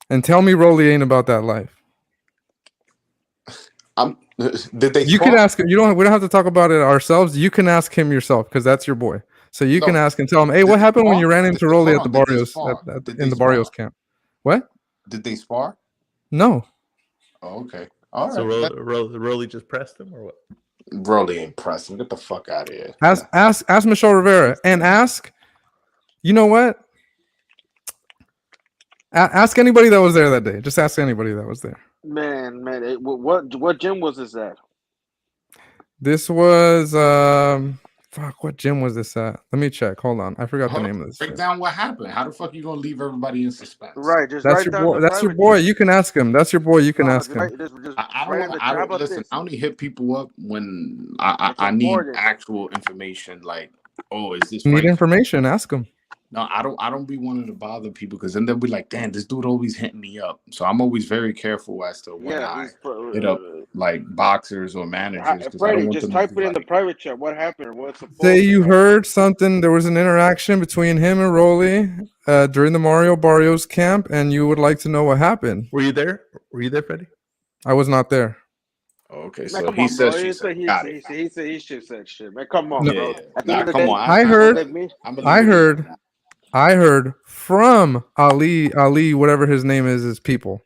And tell me Rolly ain't about that life. Did they You spar? can ask him. We don't have to talk about it ourselves. You can ask him yourself because that's your boy. So you can ask and tell him, hey, what happened when you ran into Rolly at the Barrios in the Barrios camp? What? Did they spar? No. Oh, okay. All right. So Rolly just pressed him or what? Rolly ain't pressing. Get the fuck out of here. Ask Michelle Rivera and ask. You know what? Ask anybody that was there that day. Just ask anybody that was there. Man, what gym was this at? This was fuck. What gym was this at? Let me check. Hold on. I forgot the name of this. Break shit. down what happened. How the fuck you gonna leave everybody in suspense? Right, just That's write your down boy. the That's your private boy. gym. You can ask him. That's your boy. You can No, ask just him. write- just I write in the- how don't about listen. this? I only hit people up when It's I need important. actual information. Like, oh, is this You need right? information. Ask him. No, I don't be wanting to bother people because then they'll be like, damn, this dude always hitting me up. So I'm always very careful as to when I hit up like boxers or managers because I don't Freddie, want just them to type be it in the like, private chat. What happened or what's supposed Say you to happen? heard something. There was an interaction between him and Rolly during the Mario Barrios camp, and you would like to know what happened. Were you there? Were you there, Freddie? I was not there. okay, Man, so come he on, bro. said, she He said, said he got said it. he said he should said shit. Man, come on, No. bro. Yeah, At the end of the come day, on. I heard. I'm I heard from Ali, whatever his name is, his people.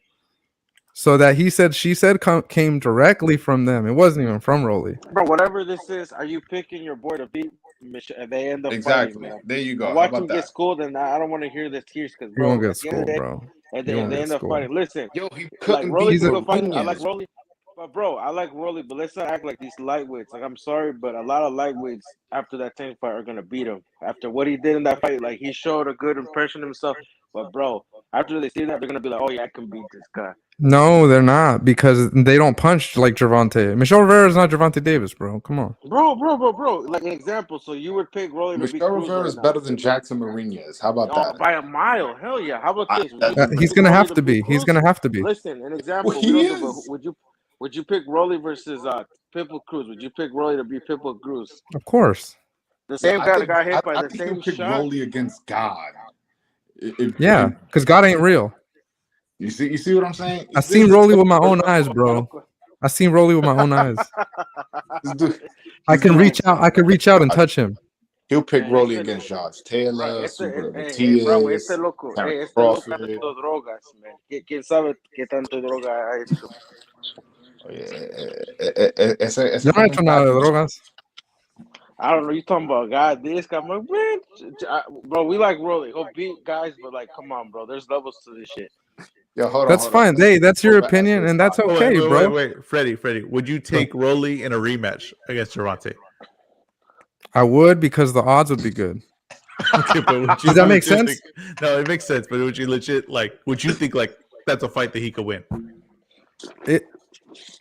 So that he said, she said, came directly from them. It wasn't even from Rolly. Bro, whatever this is, are you picking your boy to beat Michelle? And they end up fighting, exactly. man. There you go. And How watch about him get that? schooled, and I don't want to hear the tears because, He won't bro, get at the end of the schooled, day, bro. and He won't they get end up schooled. fighting. Listen, Yo, he like couldn't Rolly beat can go fight. I like Martinez. Rolly, but bro, I like Rolly, but let's not act like these lightweights. Like, I'm sorry, but a lot of lightweights after that tank fight are gonna beat him. After what he did in that fight, like he showed a good impression of himself. But bro, after they see that, they're gonna be like, oh yeah, I can beat this guy. No, they're not, because they don't punch like Gervonta. Michelle Rivera is not Gervonta Davis, bro. Come on. Bro. Like an example, so you would pick Rolly to beat Michelle Cruz Rivera right is now. better than Jackson Martinez. How about Oh, that? by a mile. Hell yeah. How about this? Would you He's pick gonna Rolly have to to beat be. He's Cruz? gonna have to be. Listen, an example. Well, We he don't do, is. but would you pick Rolly versus Pitbull Cruz? Would you pick Rolly to beat Pitbull Cruz? Of course. The same guy that got hit by I the think he'll same pick shot. Rolly against God. Yeah, because God ain't real. You see what I'm saying? I seen Rolly with my own eyes, bro. I seen Rolly with my own eyes. I can reach out. I can reach out and touch him. He'll pick Man, Rolly against Josh Taylor, Right, Super hey, bro, Matias, loco, Terrence este loco Crawford. tanto drogas, man. ¿Quién sabe qué tanto droga ha hecho? Yo no he hecho nada de drogas. I don't know. You talking about God this guy? I'm like, man, bro, we like Rolly. He'll beat guys, but like, come on, bro. There's levels to this shit. Yo, hold on. That's fine. Hey, that's your opinion, and that's okay, bro. Wait, Freddie. Would you take Rolly in a rematch against Gervonta? I would, because the odds would be good. Okay, but would you Does that make sense? No, it makes sense. But would you legit would you think like that's a fight that he could win?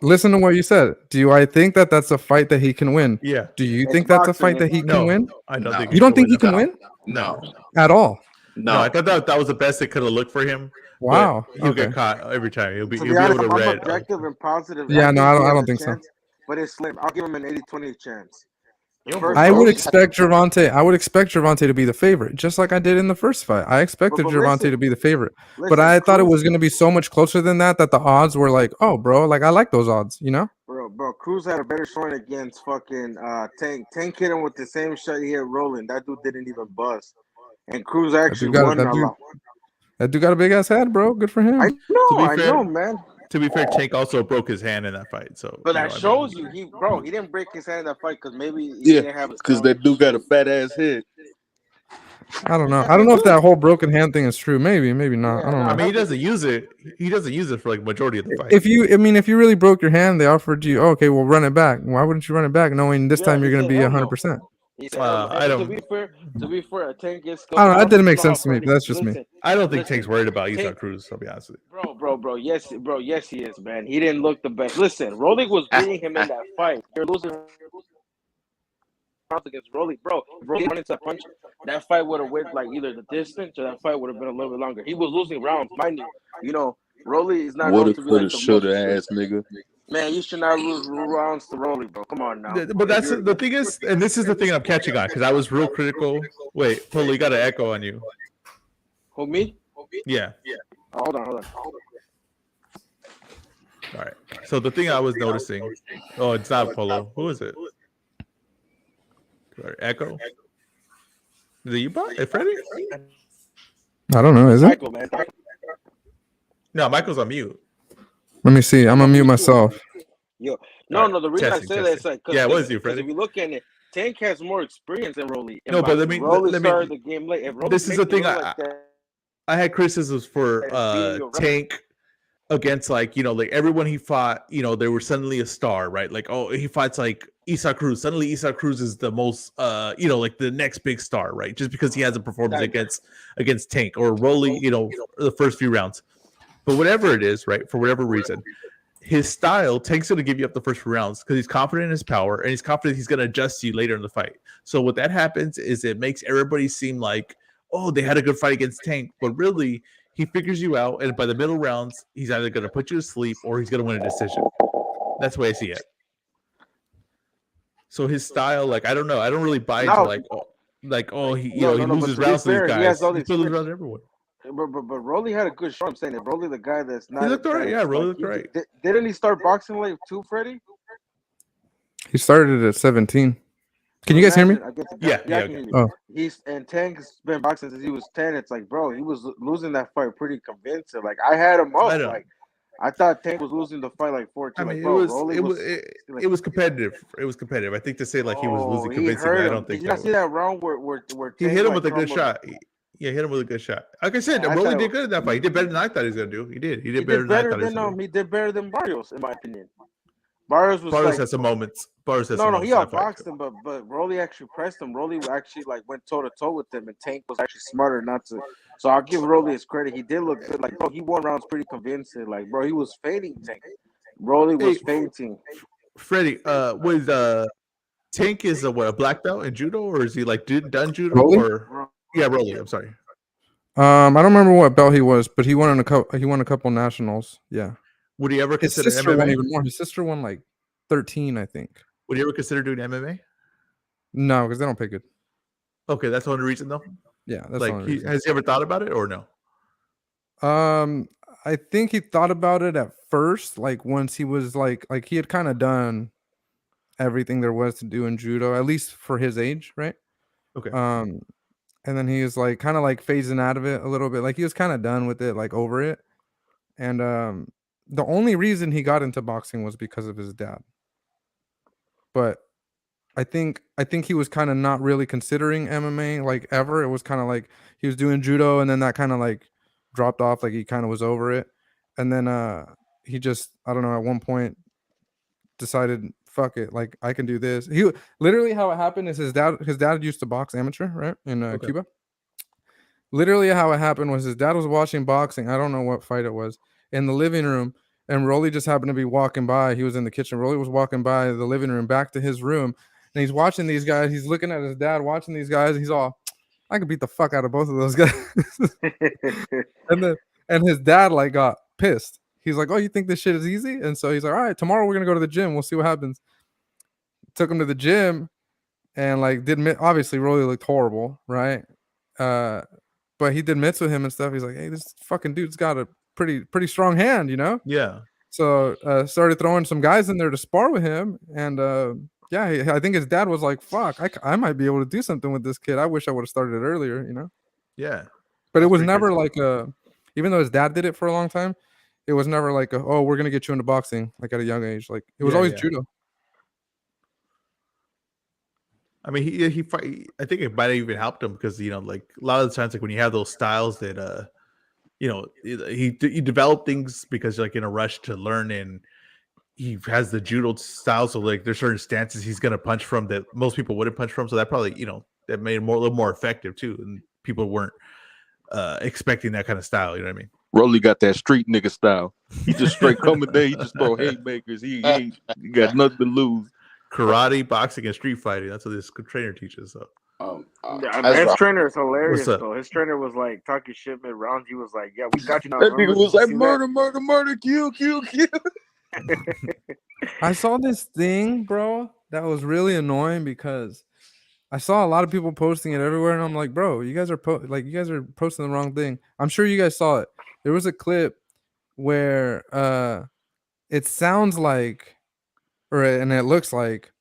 Listen to what you said. Do I think that that's a fight that he can win? Yeah. Do you think that's a fight that he can win? I don't think. You don't think he can win? No. At all? No, I thought that was the best it could have looked for him. Wow. He'll get caught every time. He'll be To be honest, able to I'm read. objective and positive. Yeah, no, I don't think chance, so. But it's slim. I'll give him an 80-20 chance. I would expect Gervonta to be the favorite, just like I did in the first fight. I expected Gervonta to be the favorite, but I thought it was going to be so much closer than that the odds were like, oh, bro, like I like those odds, you know? Bro, Cruz had a better showing against fucking Tank. Tank hit him with the same shot he hit Rolling. That dude didn't even bust. And Cruz actually won a lot. That dude got a big ass head, bro. Good for him. I know, man. To be fair, Tank also broke his hand in that fight. So, but that shows you he didn't break his hand in that fight because maybe he didn't have his because that dude got a fat ass head. I don't know. I don't know if that whole broken hand thing is true. Maybe not. Yeah, I don't know. I mean, he doesn't use it. He doesn't use it for like majority of the fight. If you really broke your hand, they offered you, okay, well, run it back. Why wouldn't you run it back, knowing this time you're going to be 100%? I don't. To be fair, Tank gets. I don't know. That didn't make sense to me. But that's just me. I don't think Tank's worried about Isaac Cruz. I'll be honest with you. Bro. Yes, he is, man. He didn't look the best. Listen, Rolly was beating him in that fight. You're losing against Rolly, bro. If Rolly wanted to punch, that fight would have went like either the distance or that fight would have been a little bit longer. He was losing rounds, mind you. You know, Rolly is not known to be like the shoulda ass nigga. Man, you should not lose rounds to Rolly, bro. Come on now. But that's the thing is, and this is the thing I'm catching on because I was real critical. Wait, Polo, you got an echo on you. Who, me? Yeah. Oh, hold on. All right. So the thing I was noticing, oh, it's not Polo. Who is it? Echo. Is it you, Freddie? I don't know. Is it? Michael, man. No, Michael's on mute. Let me see. I'm gonna mute myself. Yo, no. The reason I say that is like, what is you, Freddie? If you look at it, Tank has more experience than Rolly. No, but let me. Started the game late. This is the thing. I had criticisms for Tank against like everyone he fought. They were suddenly a star, right? Like, oh, he fights like Isaac Cruz. Suddenly, Isaac Cruz is the most, like the next big star, right? Just because he has a performance against Tank or Rolly, the first few rounds. But whatever it is, right, for whatever reason, his style, Tank's going to give you up the first few rounds because he's confident in his power and he's confident he's going to adjust you later in the fight. So what that happens is it makes everybody seem like, oh, they had a good fight against Tank, but really he figures you out, and by the middle rounds, he's either going to put you to sleep or he's going to win a decision. That's the way I see it. So his style, like, I don't know, I don't really buy into he loses rounds to these guys. He has all He's these losing rounds everyone. But Rolly had a good show. I'm saying that Rolly, the guy that's not. He looked all right. Yeah, Rolly looked all right. Didn't he start boxing late too, Freddie? He started at 17. Can you guys hear me? I can hear you. Oh. And Tank's been boxing since he was 10. It's like, bro, he was losing that fight pretty convincing. Like, I had him up. Like, I thought Tank was losing the fight like 14. I mean, like, bro, it was competitive. It was competitive. I think to say like he was losing convincingly, I don't think. Did you not see that round where he hit him with a good shot? Yeah, hit him with a good shot. Like I said, Rolly did good in that fight. He did better than I thought he was gonna do. He did. He did better than I thought he was gonna do. He did better than Barrios, in my opinion. Barrios had some moments. He outboxed him, but Rolly actually pressed him. Rolly actually like went toe to toe with him, and Tank was actually smarter not to. So I'll give Rolly his credit. He did look good. Like, bro, he won rounds pretty convincing. Like, bro, he was fading Tank. Rolly was fainting. Freddie, was Tank is a black belt in judo, or is he like done judo? Rolly? Rolly. I'm sorry. I don't remember what belt he was, but he won a couple nationals. Yeah. Would he ever His consider sister MMA? won even more. His sister won like 13, I think. Would you ever consider doing MMA? No, because they don't pay good. Okay, that's the only reason though. Yeah, that's like has he ever thought about it or no? I think he thought about it at first, like once he was like he had kind of done everything there was to do in judo, at least for his age, right? Okay. And then he was like kind of like phasing out of it a little bit, like he was kind of done with it, like over it. And the only reason he got into boxing was because of his dad. But I think he was kind of not really considering MMA like ever. It was kind of like he was doing judo, and then that kind of like dropped off, like he kind of was over it. And then he just, I don't know, at one point decided, fuck it, like I can do this. He literally, how it happened is his dad used to box amateur, right, in Cuba. Literally how it happened was his dad was watching boxing, I don't know what fight it was, in the living room, and Rolly just happened to be walking by. He was in the kitchen. Rolly was walking by the living room back to his room, and he's watching these guys. He's looking at his dad watching these guys. He's all, I could beat the fuck out of both of those guys. and his dad like got pissed. He's like, oh, you think this shit is easy? And so he's like, all right, tomorrow we're gonna go to the gym. We'll see what happens. Took him to the gym, and like obviously Rolly looked horrible, right? But he did mitts with him and stuff. He's like, hey, this fucking dude's got a pretty strong hand, you know? Yeah. So started throwing some guys in there to spar with him, and I think his dad was like, fuck, I might be able to do something with this kid. I wish I would have started earlier, you know? Yeah. But it was never crazy. Like even though his dad did it for a long time, it was never like oh, we're gonna get you into boxing like at a young age. Like it was always judo. I mean, he I think it might have even helped him because like a lot of the times, like when you have those styles that he developed things because like in a rush to learn, and he has the judo style, so like there's certain stances he's gonna punch from that most people wouldn't punch from. So that probably that made it a little more effective too, and people weren't expecting that kind of style. You know what I mean? Rolly got that street nigga style. He just straight coming there. He just throw haymakers. He got nothing to lose. Karate, boxing, and street fighting. That's what this trainer teaches. So. His trainer is hilarious though. His trainer was like talking shit mid round. He was like, "Yeah, we got you now." That nigga was like, "Murder, murder, murder, kill, kill, kill." I saw this thing, bro, that was really annoying because I saw a lot of people posting it everywhere, and I'm like, bro, you guys are posting the wrong thing. I'm sure you guys saw it. There was a clip where it sounds like, and it looks like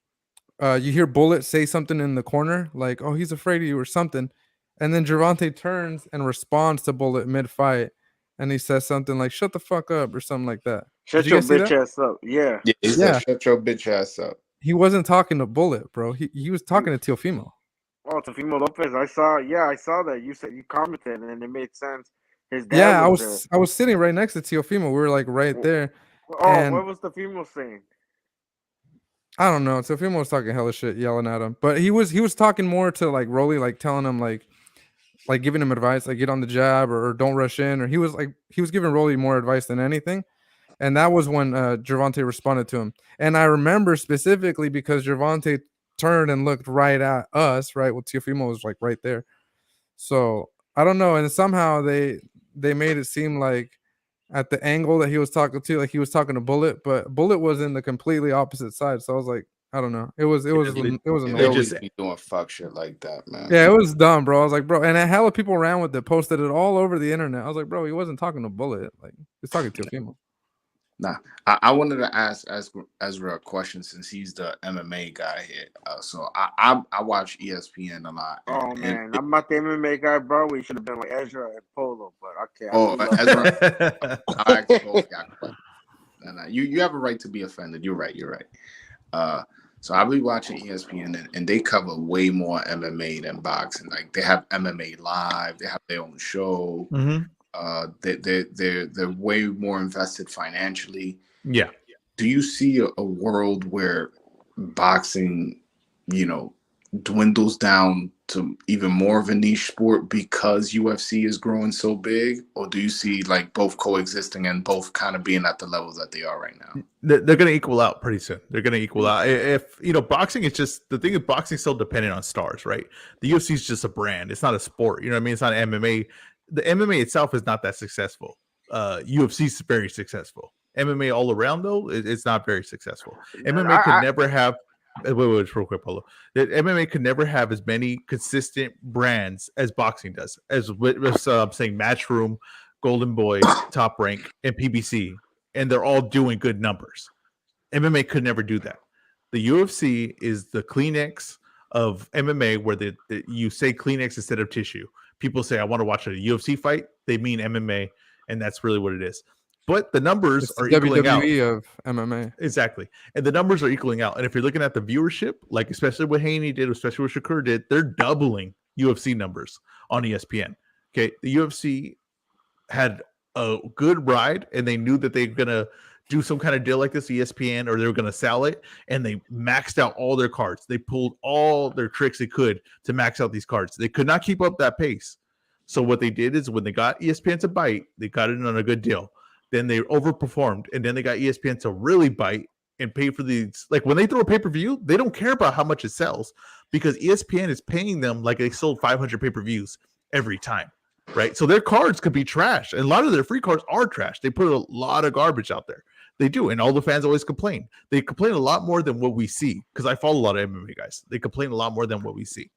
you hear Bullet say something in the corner, like, oh, he's afraid of you or something. And then Gervonta turns and responds to Bullet mid-fight. And he says something like, shut the fuck up or something like that. Shut your bitch ass up. Yeah. Yeah, he said, shut your bitch ass up. He wasn't talking to Bullet, bro. He was talking to Teofimo. Oh, Teofimo Lopez. I saw that. You said you commented and it made sense. His dad I was sitting right next to Teofimo. We were like right there. Oh, what was Teofimo saying? I don't know. Teofimo was talking hella shit, yelling at him. But he was talking more to like Rolly, like telling him like giving him advice, like get on the jab or don't rush in. Or he was giving Rolly more advice than anything. And that was when Gervonta responded to him. And I remember specifically because Gervonta turned and looked right at us, right? Well, Teofimo was like right there. So I don't know, and somehow they made it seem like at the angle that he was talking to, like he was talking to Bullet, but Bullet was in the completely opposite side. So I was like, I don't know. It was they annoying. They just always be doing fuck shit like that, man. Yeah, it was dumb, bro. I was like, bro, and a hell of people ran with it, posted it all over the internet. I was like, bro, he wasn't talking to Bullet, like he's talking to a female. Nah, I wanted to ask Ezra a question since he's the MMA guy here. So I watch ESPN a lot. Oh man, I'm not the MMA guy, bro. We should have been like Ezra and Polo, but okay. Oh, Ezra, I actually both got questions. No, you have a right to be offended. You're right. So I'll be watching ESPN and they cover way more MMA than boxing. Like they have MMA Live, they have their own show. Mhm. They're way more invested financially. Yeah. Do you see a world where boxing, dwindles down to even more of a niche sport because UFC is growing so big? Or do you see like both coexisting and both kind of being at the levels that they are right now? They're going to equal out pretty soon. They're going to equal out. If boxing is just the thing. Is boxing still dependent on stars, right? The UFC is just a brand. It's not a sport. You know what I mean? It's not MMA. The MMA itself is not that successful. UFC is very successful. MMA all around though, it's not very successcul. MMA could never have. Wait, real quick, Polo. That MMA could never have as many consistent brands as boxing does. As I'm saying, Matchroom, Golden Boy, Top Rank, and PBC, and they're all doing good numbers. MMA could never do that. The UFC is the Kleenex of MMA, where you say Kleenex instead of tissue. People say, I want to watch a UFC fight. They mean MMA, and that's really what it is. But the numbers are equaling out. WWE of MMA. Exactly. And the numbers are equaling out. And if you're looking at the viewership, like especially what Haney did, especially what Shakur did, they're doubling UFC numbers on ESPN. Okay. The UFC had a good ride and they knew that they're going to do some kind of deal like this, ESPN, or they were going to sell it. And they maxed out all their cards. They pulled all their tricks they could to max out these cards. They could not keep up that pace. So what they did is when they got ESPN to bite, they got it on a good deal. Then they overperformed, and then they got ESPN to really bite and pay for these. Like when they throw a pay-per-view, they don't care about how much it sells because ESPN is paying them like they sold 500 pay-per-views every time, right? So their cards could be trash, and a lot of their free cards are trash. They put a lot of garbage out there. They do, and all the fans always complain. They complain a lot more than what we see because I follow a lot of MMA guys. They complain a lot more than what we see.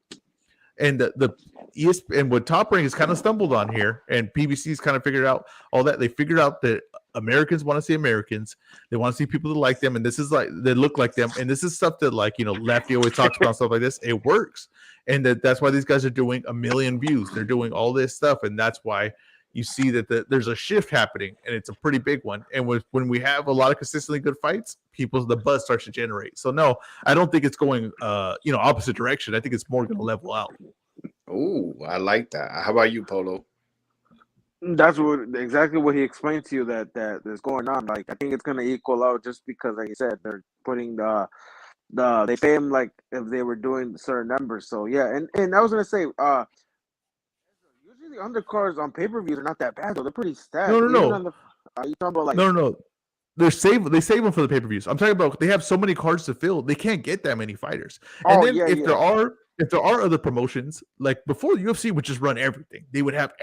And the ESPN, what Top Rank has kind of stumbled on here, and PBC's kind of figured out all that. They figured out that Americans want to see Americans. They want to see people that like them, and this is like they look like them. And this is stuff that Lefty always talks about stuff like this. It works, and that's why these guys are doing 1 million views. They're doing all this stuff, and that's why you see that there's a shift happening, and it's a pretty big one. And when we have a lot of consistently good fights, the buzz starts to generate. So no, I don't think it's going opposite direction. I think it's more going to level out. Oh, I like that. How about you, Polo? That's exactly what he explained to you that is going on. Like I think it's going to equal out just because, like you said, they're putting they pay him like if they were doing certain numbers. So yeah, and I was going to say usually the undercards on pay-per-views are not that bad though. They're pretty stacked. No. Are you talking about like no. They save them for the pay-per-views. I'm talking about they have so many cards to fill. They can't get that many fighters. And then if there are other promotions, like before the UFC would just run everything. They would have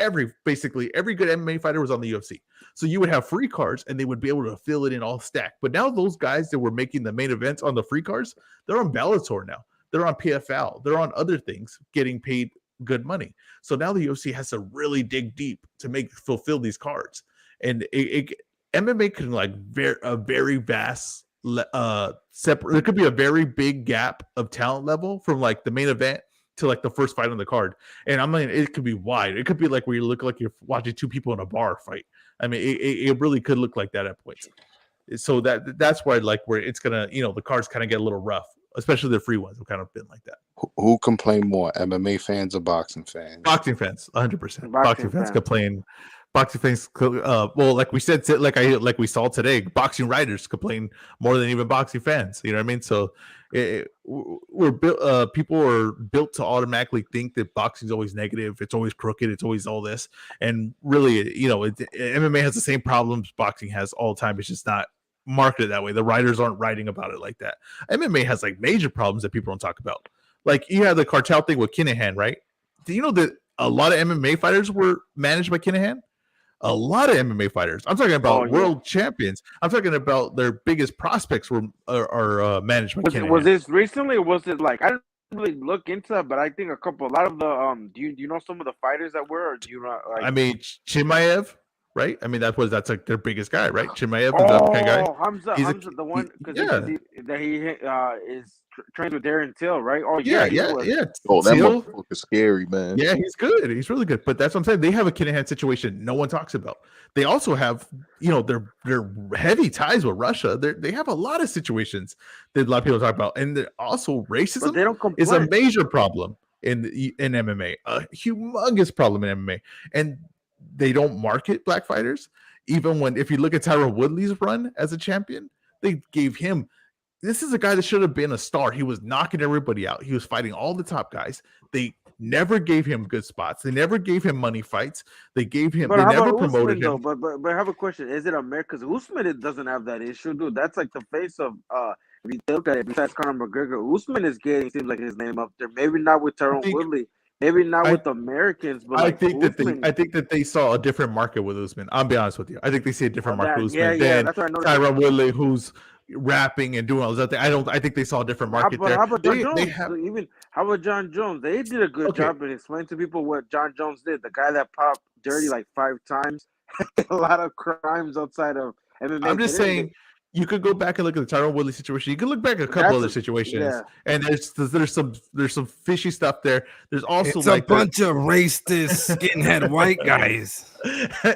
basically every good MMA fighter was on the UFC. So you would have free cards and they would be able to fill it in all stacked. But now those guys that were making the main events on the free cards, they're on Bellator now. They're on PFL. They're on other things getting paid good money. So now the UFC has to really dig deep to fulfill these cards. And MMA can a very vast separate. There could be a very big gap of talent level from like the main event to like the first fight on the card. And I mean, it could be wide. It could be like where you look like you're watching two people in a bar fight. I mean, it really could look like that at points. So that's why where it's gonna, the cards kind of get a little rough, especially the free ones have kind of been like that. Who complain more, MMA fans or boxing fans? Boxing fans, 100%. Boxing fans complain. Boxing fans, like we said, like we saw today, boxing writers complain more than even boxing fans. You know what I mean? So we're built. People are built to automatically think that boxing is always negative. It's always crooked. It's always all this. And really, MMA has the same problems boxing has all the time. It's just not marketed that way. The writers aren't writing about it like that. MMA has like major problems that people don't talk about. Like you have the cartel thing with Kinahan, right? Do you know that a lot of MMA fighters were managed by Kinahan. A lot of MMA fighters. I'm talking about world champions. I'm talking about their biggest prospects are managed by Kinahan. Was this recently, or was it like I didn't really look into it, but I think a lot of the do you know some of the fighters that were, or do you not like? I mean, Chimaev, right? I mean, that's like their biggest guy, right? Chimaev is that kind of guy. Hamza, the one because he is trained with Darren Till, right? Oh yeah. Oh, that motherfucker's scary, man. Yeah, he's good. He's really good. But that's what I'm saying. They have a Kinahan situation no one talks about. They also have, their heavy ties with Russia. They have a lot of situations that a lot of people talk about, and also racism is a major problem in MMA, a humongous problem in MMA, and they don't market black fighters. Even if you look at Tyron Woodley's run as a champion, they gave him. This is a guy that should have been a star. He was knocking everybody out. He was fighting all the top guys. They never gave him good spots. They never gave him money fights. They never promoted him. But I have a question. Is it America? Because Usman doesn't have that issue, dude. That's like the face of if you look at it, besides Conor McGregor, Usman is getting seems like his name up there. Maybe not with Tyron Woodley. Maybe not with Americans, but I think that they saw a different market with Usman. I'll be honest with you. I think they see a different market with Usman than Tyron Woodley, who's rapping and doing all this. I think they saw a different market there. How about John Jones? How about John Jones? They did a good job in explaining to people what John Jones did. The guy that popped dirty like 5 times, a lot of crimes outside of MMA. I'm just saying. You could go back and look at the Tyron Woodley situation. You could look back at a couple other situations, and there's some fishy stuff there. There's also a bunch of racist skinhead white guys,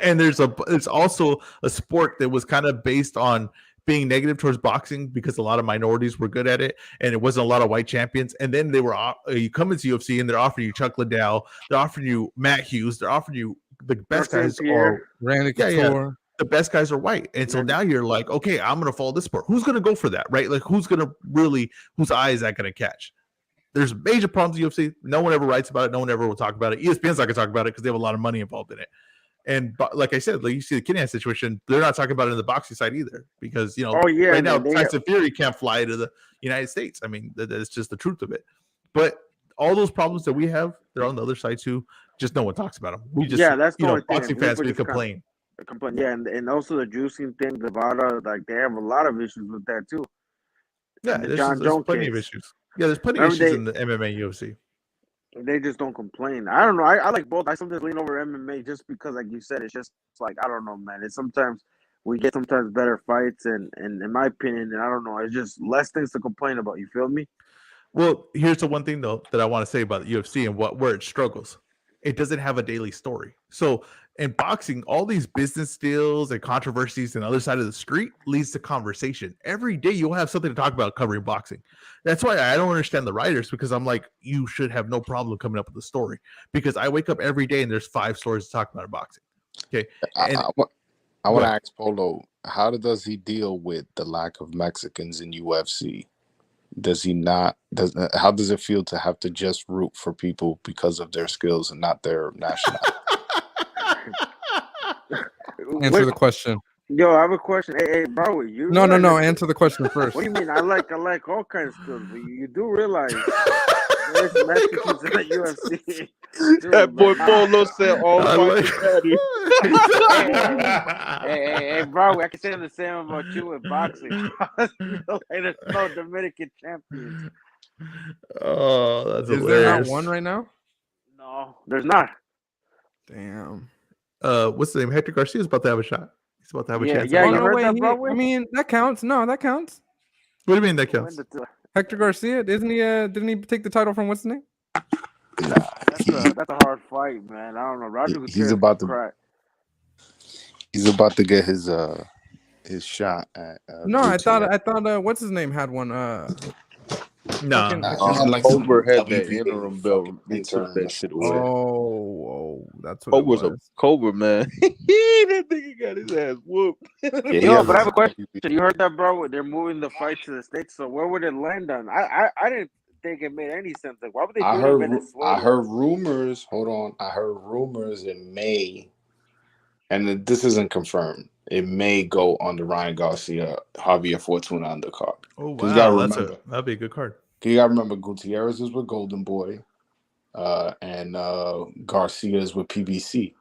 and there's also a sport that was kind of based on being negative towards boxing because a lot of minorities were good at it, and it wasn't a lot of white champions. And then you come into UFC and they're offering you Chuck Liddell, they're offering you Matt Hughes, they're offering you the best guys are Randy Couture. The best guys are white. And so now you're like, okay, I'm going to follow this sport. Who's going to go for that, right? Like, whose eye is that going to catch? There's major problems in UFC. No one ever writes about it. No one ever will talk about it. ESPN's not going to talk about it because they have a lot of money involved in it. And like I said, like you see the Kinahan situation, they're not talking about it in the boxing side either because, right now, Tyson Fury can't fly to the United States. I mean, that's just the truth of it. But all those problems that we have, they're on the other side too. Just no one talks about them. We just, that's the boxing fans, we complain. Yeah, and also the juicing thing, like they have a lot of issues with that too. Yeah, there's plenty of issues. Yeah, there's plenty of issues in the MMA UFC. They just don't complain. I don't know. I like both. I sometimes lean over MMA just because, like you said, it's just like I don't know, man. It's sometimes we get better fights, and in my opinion, and I don't know, it's just less things to complain about. You feel me? Well, here's the one thing though that I want to say about the UFC and where it struggles. It doesn't have a daily story. So in boxing, all these business deals and controversies on the other side of the street leads to conversation. Every day you'll have something to talk about covering boxing. That's why I don't understand the writers, because I'm like, you should have no problem coming up with a story, because I wake up every day and there's 5 stories to talk about in boxing. Okay. I want to ask Polo, how does he deal with the lack of Mexicans in UFC? How does it feel to have to just root for people because of their skills and not their nationality? Answer the question. Yo, I have a question. Hey, bro, you No. Answer the question first. What do you mean? I like all kinds of skills, but you do realize there's Mexicans in the UFC. Dude, that boy Polo said all hey, bro, I can say the same about you in boxing. There's no Dominican champions. Oh, that's Is there not one right now? No, there's not. Damn. What's the name? Hector Garcia's about to have a shot. He's about to have a chance. Yeah, you heard that, bro? I mean, that counts. No, that counts. What do you mean that counts? Hector Garcia, didn't he take the title from what's his name? Nah, that's a hard fight, man. I don't know. Roger he's about to get his shot at. No, I thought what's his name had one. No, Cobra had that interim belt. They took that shit away. Oh, that's what Cobra's it was. a Cobra, man. That nigga got his ass whooped. Yo, but I have a question. You heard that, bro? They're moving the fight to the States, so where would it land on? I didn't think it made any sense. Like, why would they do it in Venezuela? I heard rumors. Hold on. I heard rumors in May, and this isn't confirmed. It may go on the Ryan Garcia, Javier Fortuna undercard. Oh, wow. That'd be a good card. You got to remember, Gutierrez is with Golden Boy. and Garcia's with PBC.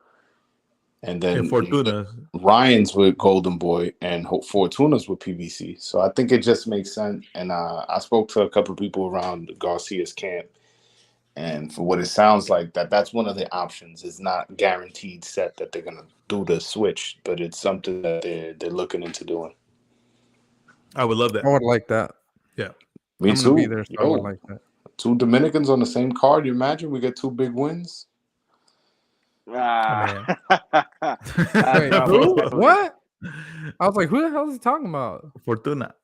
And then And Fortuna. Ryan's with Golden Boy and Fortuna's with PBC. So I think it just makes sense. And I spoke to a couple of people around Garcia's camp. And for what it sounds like, that's one of the options. It's not guaranteed set that they're going to do the switch, but it's something that they're looking into doing. I would love that. I would like that. Yeah. Me I'm too. gonna be there, so I would Yo, like that. 2 Dominicans on the same card. You imagine we get 2 big wins? Wait, That's who? probably- What? I was like, who the hell is he talking about? Fortuna.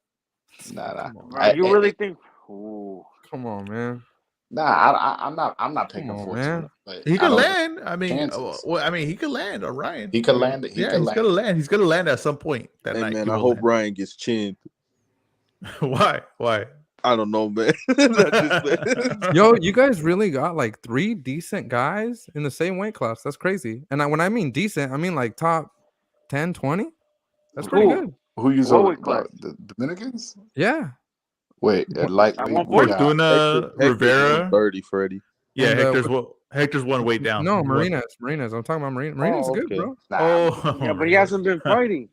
Nah. Bro, you really think? Ooh. Come on, man. Nah, I'm not picking Come on, Fortuna. man. But He I could don't- land. I mean, chances. he could land on Ryan. He could land it. He's gonna land. He's gonna land at some point that Hey night. man, He I will hope land. Ryan gets chinned. Why? I don't know, man. That just- Yo, you guys really got like 3 decent guys in the same weight class. That's crazy. And when I mean decent, I mean like top 10, 20. That's pretty Who? good. Who you What talking weight class? about? The Dominicans? Yeah. Wait, What- like I we want got Fortuna, Rivera. 30, Freddie. Yeah, And, Hector's one weight down. No, He's one- Marinas. I'm talking about Marinas. Marinas is good, okay. bro. Oh, Yeah, but he hasn't been fighting.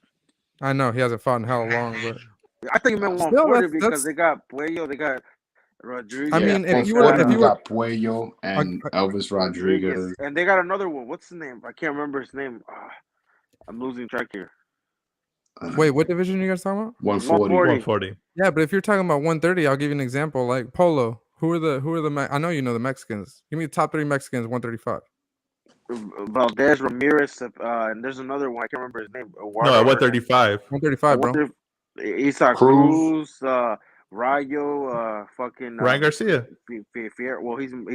I know he hasn't fought in how long, but I think he meant Still, 140 that's- because they got Puello, they got Rodriguez. I mean, if you were, were- got Puello and Elvis Rodriguez. and they got another one. What's the name? I can't remember his name. I'm losing track here. wait, what division are you guys talking about? 140. 140. Yeah, but if you're talking about 130, I'll give you an example. Like Polo. Who are the? I know you know the Mexicans. Give me the top 3 Mexicans. 135. Valdez, Ramirez, and there's another one. I can't remember his name. No, at 135. 135, bro. Isa Cruz, Rayo, fucking Ryan Garcia. Fierro. Well, he come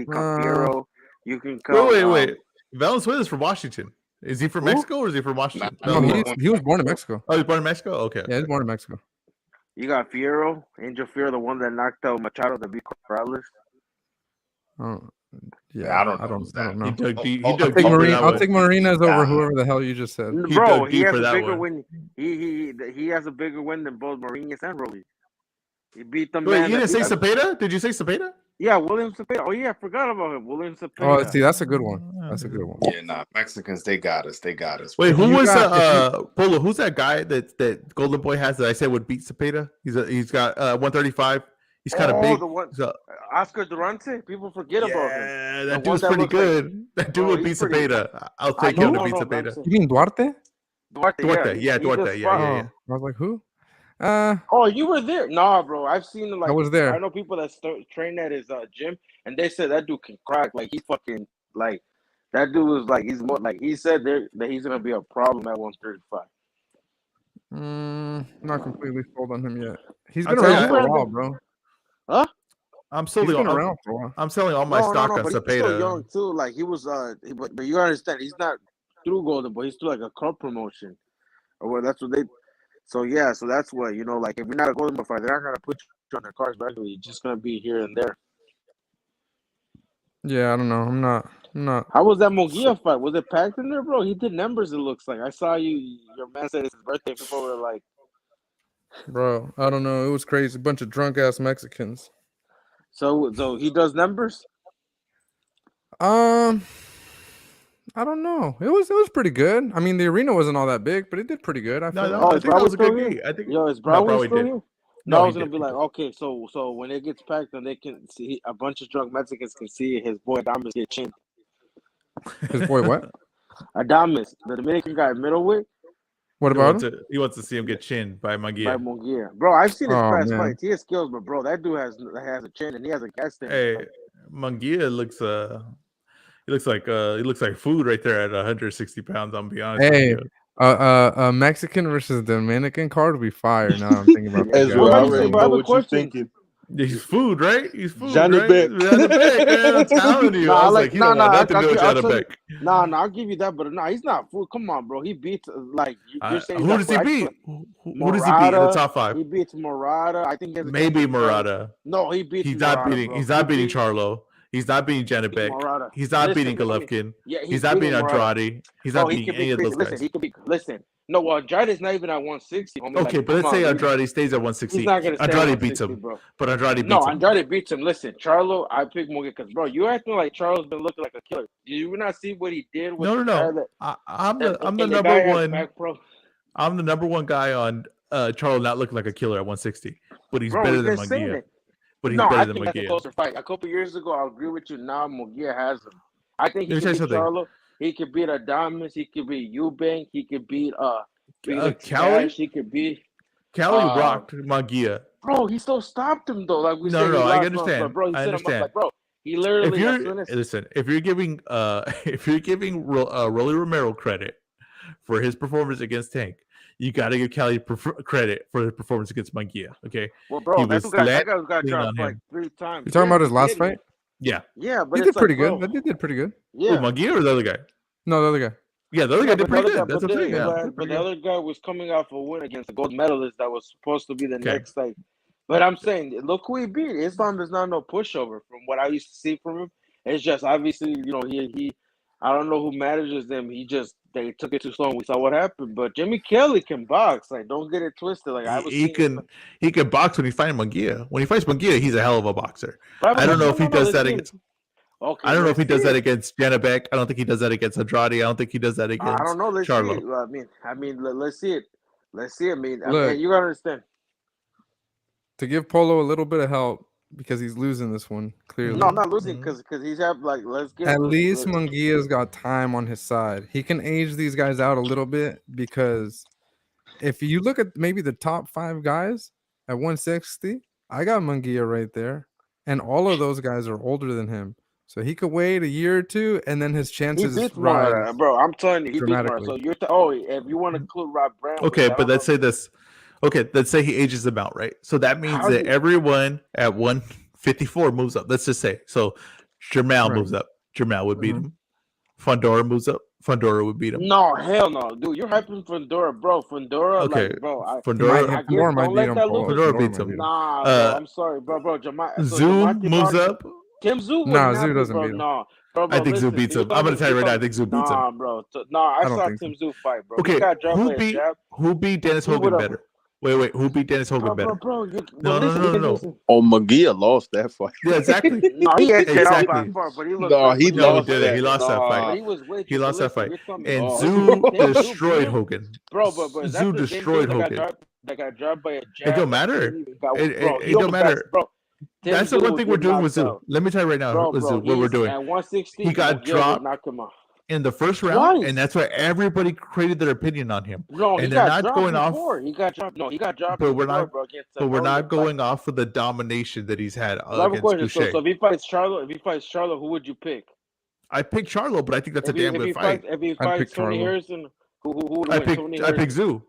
Fierro. You can come. Wait. Valenzuela is from Washington. Is he from Who? Mexico or is he from Washington? No, he was born in Mexico. Oh, he's born in Mexico? Okay. Yeah, he's born in Mexico. You got Fierro, Angel Fierro, the one that knocked out Machado to beat Corrales. Oh, Yeah, I don't know. know. He dug deep. Oh, He dug I'll take, deep for Marina, that I'll one. take Marinas over Nah. whoever the hell you just said. He Bro, dug he deep has for a that bigger one. win. He has a bigger win than both Marinas and Rolly. He beat the Wait, man. you didn't say that- Cepeda? Did you say Cepeda? Yeah, William Cepeda. Oh yeah, I forgot about him. William Cepeda. Oh, see, that's a good one. That's a good one. Yeah, nah, Mexicans, they got us. Wait, If who you was got- Polo? Who's that guy that Golden Boy has that I said would beat Cepeda? He's got 135. He's kind of big. The one, He's a- Oscar Durante. People forget about him. yeah, The that one dude's that pretty looks like- good. That dude Bro, would beat he's pretty- Cepeda. I'll I take him to know, beat no, but I'm Cepeda. saying- You mean Duarte? Duarte, Duarte, yeah, he Duarte, just yeah, fought- yeah. I was like, who? Oh, you were there? Nah, bro. I've seen like I was there. I know people that train at his gym, and they said that dude can crack. Like he fucking like that dude was like he's more like he said there that he's gonna be a problem at 135. Not completely sold on him yet. He's I'll been tell you, around for a I- while, bro. I'm He's selling been all. around for a while. I'm selling all my stock on but he's still Cepeda. young too. Like he was but you understand he's not through Golden Boy. He's through like a club promotion, or what? That's what they. So yeah, so that's what like if you're not a Golden Boy fighter, they're not gonna put you on their cards regularly. You're just gonna be here and there. Yeah, I don't know. I'm not. How was that Munguia fight? Was it packed in there, bro? He did numbers. It looks like I saw you. Your man said it's his birthday. People were like, Bro, I don't know. It was crazy. A bunch of drunk ass Mexicans. so he does numbers. I don't know. It was pretty good. I mean, the arena wasn't all that big, but it did pretty good. I feel No, like. I is think that was a Broadway good still game. I think Yo, is Broadway Broadway still did. here? No, No, I he was gonna did. be like, okay, so when it gets packed, then they can see a bunch of drunk Mexicans can see his boy Adames get chinned. His boy, what? Adames, the Dominican guy, middleweight What He about wants, him? he wants to see him get chinned by by Munguia. Munguia. Bro, I've seen his Oh, past man. fights. He has skills, but bro, that dude has a chin and he has a gas tank. Hey, Munguia looks like food right there at 160 pounds. I'm be honest. Hey, with you. a Mexican versus Dominican card would be fire. Now I'm thinking about that Ezra, Well, guy. I let me say, already but I have know a what you're question. thinking. He's food, right? He's food, Johnny right? Beck. Johnny Beck, man, I'm telling you. Nah, I was like- like, he nah, don't want nah, nothing to do with I'll Johnny tell you- Beck. Nah, I'll give you that, but nah, he's not fool. Come on, bro. He beats like you're saying. Who does he beat? Who does he beat in the Murata, top five? He beats Murata. I think he has a Maybe chance to- Murata. No, he beats. He's not Murata, beating. bro. He's not He beating beat- Charlo. He's not beating Janibek. Murata. He's not Listen, beating Golovkin. Yeah, He's not beating Murata. Andrade. He's Bro, not he beating could any of those listen, guys. he could be listen. No, well, Andrade's not even at 160. Homie. Okay, like, but let's come say on, Andrade stays at 160. He's not gonna stay at Andrade beats 160, him, bro. but Andrade beats No, him. Andrade beats him. Listen, Charlo, I pick Morgan because, bro, you're acting like Charlo's been looking like a killer. Did you not see what he did with No. I'm the number one. Back, bro. I'm the number one guy on Charlo not looking like a killer at 160, but he's Bro, better we've than been saying Munguia. it. But he's No, better I than think that's a Munguia. closer fight. A couple years ago, I agree with you. Now Munguia has him. I think he Let me can tell beat you something. Charlo. He could beat Adames. He could beat Eubank. He could beat Felix Cali? Cash. He could beat Cali rocked Munguia. Bro, he still stopped him though. Like we No, said, no, he I lost, understand. But bro, he I set him understand. up like, bro. He literally If you're giving Rolly Romero credit for his performance against Tank, you got to give Cali credit for his performance against Munguia. Okay. Well, bro, that guy got lean on dropped like him. 3 times. You're talking about his last fight? Yeah. Yeah, but he it's did pretty like, good. bro, He did pretty good. yeah. Munguia or the other guy? No, the other guy. Yeah, the other guy did pretty good. But That's what I'm saying. Yeah. But the other guy was coming off a win against a gold medalist that was supposed to be the Okay. next like. But I'm saying, look who he beat. Islam is not no pushover from what I used to see from him. It's just obviously, you know, he I don't know who manages them. They took it too slow and we saw what happened. But Jimmy Kelly can box. Like, don't get it twisted. Like He can box when he's fighting Munguia. When he fights Munguia, he's a hell of a boxer. But I don't know if he does that against. Okay, I don't know if he does that against Janibek. I don't think he does that against Andrade. I don't think he does that against I don't know. Let's Charlo. see it. I mean, let's see it. Let's see it. I mean, Look. you gotta understand. To give Polo a little bit of help because he's losing this one clearly. No, I'm not losing because he's have like let's get At least Munguia's got time on his side. He can age these guys out a little bit because if you look at maybe the top 5 guys at 160, I got Munguia right there, and all of those guys are older than him. So he could wait a year or two, and then his chances rise. Bro, I'm telling you, he beats Mara. dramatically. So you're if you want to include Rob Brown. Okay, but let's say this. Okay, let's say he ages them out, right? So that means that everyone at 154 moves up. Let's just say. So Jermell moves up. Jermell would beat him. Fundora moves up. Fundora would beat him. No, hell no, dude. You're hyping Fundora, bro. Fundora, Okay, like, bro. Fundora Fundora beats him. Nah, bro, I'm sorry, bro. Zoo moves up. Tim Zoo. Zoo doesn't beat him. No, bro, I think Zoo beats him. I'm gonna tell you right now. I think Zoo beats him. Nah, bro. No, I saw Tim Zoo fight, bro. Okay, who beat Dennis Hogan better? Wait. Who beat Dennis Hogan better? Bro, no. Oh, Munguia lost that fight. Yeah, exactly. No, he had exactly. But he lost that. He lost that fight. He lost that fight. And Zoo destroyed Hogan. Bro, Zoo destroyed Hogan. That got dropped by a jab. It don't matter. It don't matter. Bro. That's the one thing we're doing with Zoo. Let me tell you right now, with Zoo, what we're doing. At 160, he got dropped in the first round, and that's why everybody created their opinion on him. No, and he they're got not going off. He got dropped. No, he got dropped. But we're not. But we're not going off of the domination that he's had against Boucher. So if he fights Charlo, who would you pick? I picked Charlo, but I think that's a damn good fight. If he fights Tony Harrison, who would win? I picked Zoo.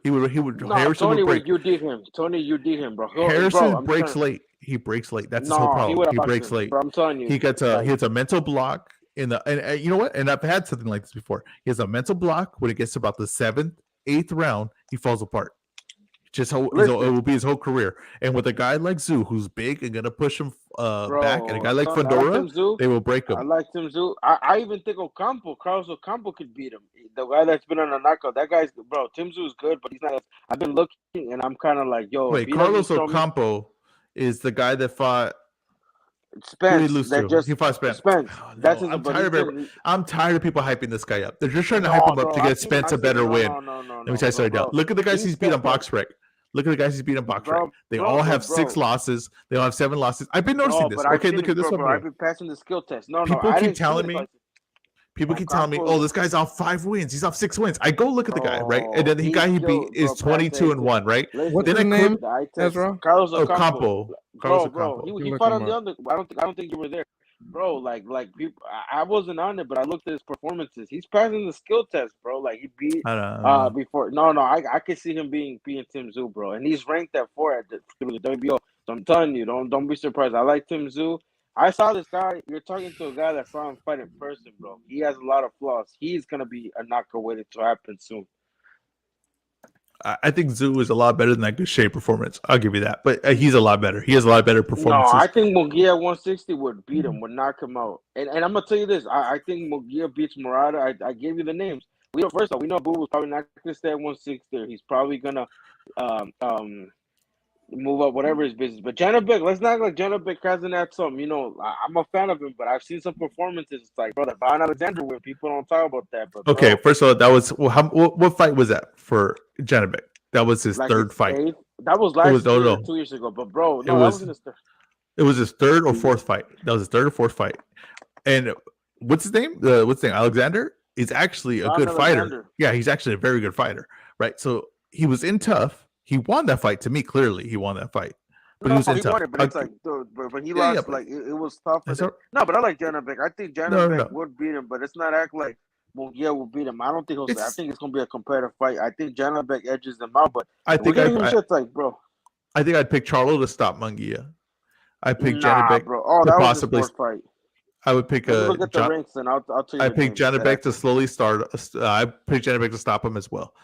He would. No, Harrison Tony, would break. you did him. Tony, you did him, bro. Harrison breaks late. He breaks late. That's his whole problem. He breaks late. Bro, I'm telling you. He gets a mental block in the and you know what? And I've had something like this before. He has a mental block when it gets to about the 7th, 8th round. He falls apart. It will be his whole career. And with a guy like Zoo, who's big and gonna push him back, and a guy like Fundora, they will break him. I like Tim Zoo. I even think Carlos Ocampo could beat him. The guy that's been on a knockout. That guy's bro. Tim Zoo is good, but he's not. I've been looking, and I'm kind of like, yo. Wait, Carlos Ocampo is the guy that fought Spence. He fought Spence. Oh, no, I'm tired of people hyping this guy up. They're just trying to hype him up to get Spence a better win. Let me tell you something now. Look at the guys he's beat on BoxRec. Look at the guys he's beat on BoxRec. They all have 6 losses. They all have 7 losses. I've been noticing this. Okay, look at this one. I've been passing the skill test. People keep telling me. People keep telling me, "Oh, this guy's off 5 wins. He's off 6 wins." I go look at the guy, right? And then the guy he beat is 22-1, right? What's his name? Ezra? Carlos Ocampo. Bro, he fought on the under. I don't think you were there, bro. Like people, I wasn't on it, but I looked at his performances. He's passing the skill test, bro. Like he beat before. No, I could see him being Tim Zoo, bro, and he's ranked at 4 at the WBO. So I'm telling you, don't be surprised. I like Tim Zoo. I saw this guy. You're talking to a guy that saw him fight in person, bro. He has a lot of flaws. He's gonna be a knockout waiting to happen soon. I think Zoo is a lot better than that good shape performance. I'll give you that. But he's a lot better. He has a lot better No, performances. I think Munguia at 160 would beat him, would knock him out. And I'm gonna tell you this, I think Munguia beats Murata. I gave you the names. We know first off, we know Boo was probably not gonna stay at 160. He's probably gonna move up whatever his business. But Janabek, let's not act like Janabek hasn't had some. You know, I'm a fan of him, but I've seen some performances. It's like, bro, that Von Alexander win. People don't talk about that. But Okay, bro, first of all, that was what fight was that for Janabek? That was his like third his fight. eighth, that was last year, or 2 years ago. But bro, no, that wasn't his third. It was his third or fourth fight. That was his third or fourth fight. And what's his name? Alexander is actually a good fighter. Yeah, he's actually a very good fighter, right? So he was in tough. He won that fight. To me, clearly, he won that fight. But he was in tough. Won it, but it's like, dude, but he lost. Like it was tough. No, but I like Janabek. I think Janabek would beat him, but it's not act like Munguia will beat him. I don't think I think it's gonna be a competitive fight. I think Janabek edges them out, but I think bro. I think I'd pick Charlo to stop Munguia. I pick Janabek bro. Oh, that possibly was his fourth fight. I would pick look at the ranks, and I'll tell you. I pick Janabek to slowly start. I pick Janabek to stop him as well.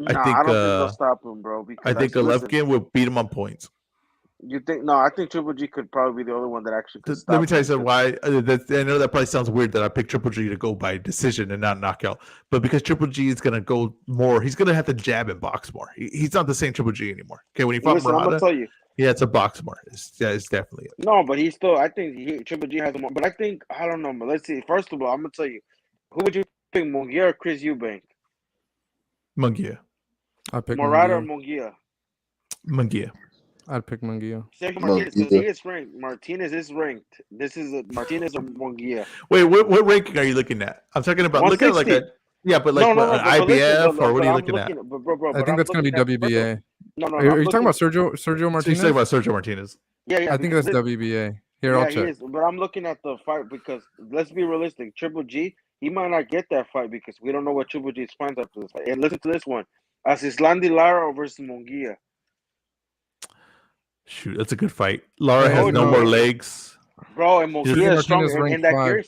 I don't think they'll stop him, bro. I think Golovkin will beat him on points. You think? No, I think Triple G could probably be the only one that actually could stop. Let me tell you something. Why? I know that probably sounds weird that I picked Triple G to go by decision and not knockout, but because Triple G is going to go more, he's going to have to jab and box more. He's not the same Triple G anymore. Okay, when he fought Murata, I'm going to tell you. Yeah, it's a box more. It's definitely it. No, but he's still. I think Triple G has more. But I think I don't know. But let's see. First of all, I'm going to tell you, who would you pick, Munguia or Chris Eubank? Munguia. I pick Murata or Munguia. Munguia. I'd pick Munguia. Same for Martinez, because he is ranked. Martinez is ranked. This is Martinez or Munguia. Wait, what ranking are you looking at? I'm talking about looking at like a but like an IBF or what are you looking at? I think that's going to be WBA. No. Are you talking about Sergio Martinez? He's talking about Sergio Martinez. Yeah. I think that's WBA. Here, I'll check. But I'm looking at the fight because let's be realistic. Triple G, he might not get that fight because we don't know what Triple G's finds after this fight. And listen to this one: Asislandi Lara versus Munguia. Shoot, that's a good fight. Lara has no more legs. Bro, and Munguia is strong. And that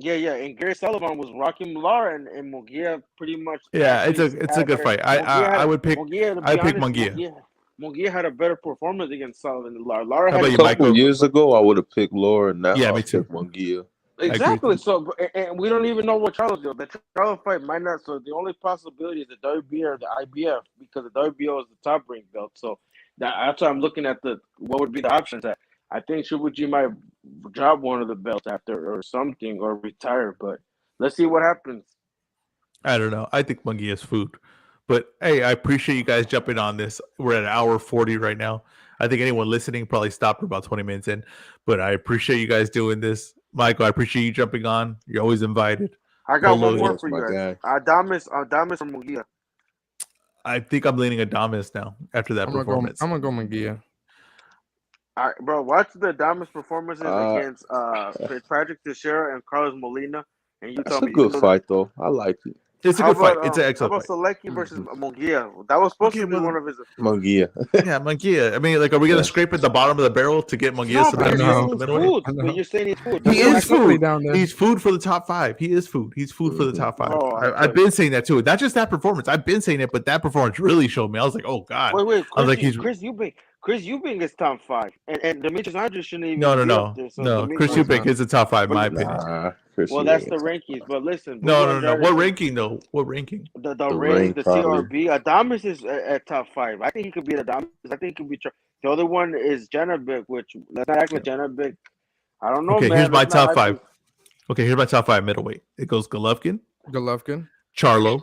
Gary, and Gary Sullivan was rocking Lara, and Munguia pretty much. Yeah, it's a good fight. I would pick. I'd pick Munguia. Munguia had a better performance against Sullivan than Lara. Lara had a couple years ago, I would have picked Lara. Now, yeah, me too. Munguia. Exactly. So, and we don't even know what Charlo's doing. The Charlo fight might not. So the only possibility is the WBA or the IBF because the WBO is the top ranked belt. So that's why I'm looking at what would be the options. I think Triple G might drop one of the belts after or something or retire. But let's see what happens. I don't know. I think Munguia is food. But hey, I appreciate you guys jumping on this. We're at 1:40 right now. I think anyone listening probably stopped about 20 minutes in. But I appreciate you guys doing this. Michael, I appreciate you jumping on. You're always invited. I got one more for you guys. Adames or Munguia? I think I'm leaning Adames now after that performance. I'm going to go Munguia. All right, bro. Watch the Adames performances against Patrick Teixeira and Carlos Molina. And you tell me. It's a good fight, though. I like it. It's a good fight. It's an excellent fight. How about Selecki versus Munguia? That was supposed to be one of his. Munguia. Yeah, Munguia. I mean, like, are we going to scrape at the bottom of the barrel to get Munguia? But you're saying he's food. He is food. He's food for the top five. He is food. He's food for the top five. I've been saying that too. Not just that performance. I've been saying it, but that performance really showed me. I was like, oh God. Wait. I was like, Chris Eubank is top five, and Demetrius Andrews shouldn't even. No. Chris Eubank is a top five, in my opinion. Well, that's the rankings, but listen. No. What ranking though? What ranking? The rank, the TRB. Adames is at top five. I think he could be Adames. I think he could be. The other one is Janabek, which let's not act like Janabek. I don't know. Okay, man. here's my top five. Okay, here's my top five middleweight. It goes Golovkin, Charlo,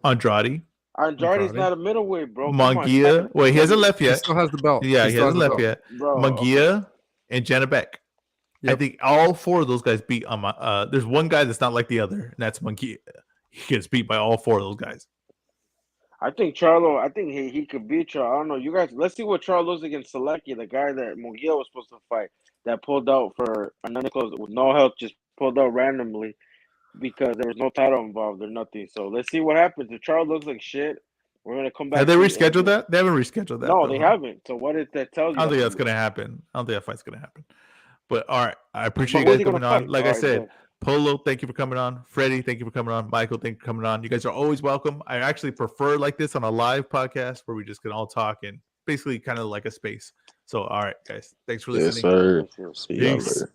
Andrade. Andrade's not a middleweight, bro. Munguia. Wait, he hasn't left yet. He still has the belt. Yeah, he hasn't left yet. Munguia and Janabek. Yep. I think all four of those guys beat on my. There's one guy that's not like the other, and that's Munguia. He gets beat by all four of those guys. I think Charlo. I think he could beat Charlo. I don't know. You guys, let's see what Charlo's against Selecki, the guy that Munguia was supposed to fight, that pulled out for another close with no help, just pulled out randomly because there was no title involved or nothing. So let's see what happens. If Charlo looks like shit, we're gonna come back. Have they rescheduled that? They haven't rescheduled that. No, they haven't. So what did that tell you? I don't think that's gonna happen. I don't think that fight's gonna happen. But all right, I appreciate you guys coming on. Like I said, Polo, thank you for coming on. Freddie, thank you for coming on. Michael, thank you for coming on. You guys are always welcome. I actually prefer like this on a live podcast where we just can all talk and basically kind of like a space. So, all right, guys, thanks for Yes, listening. sir. See y'all Peace. later.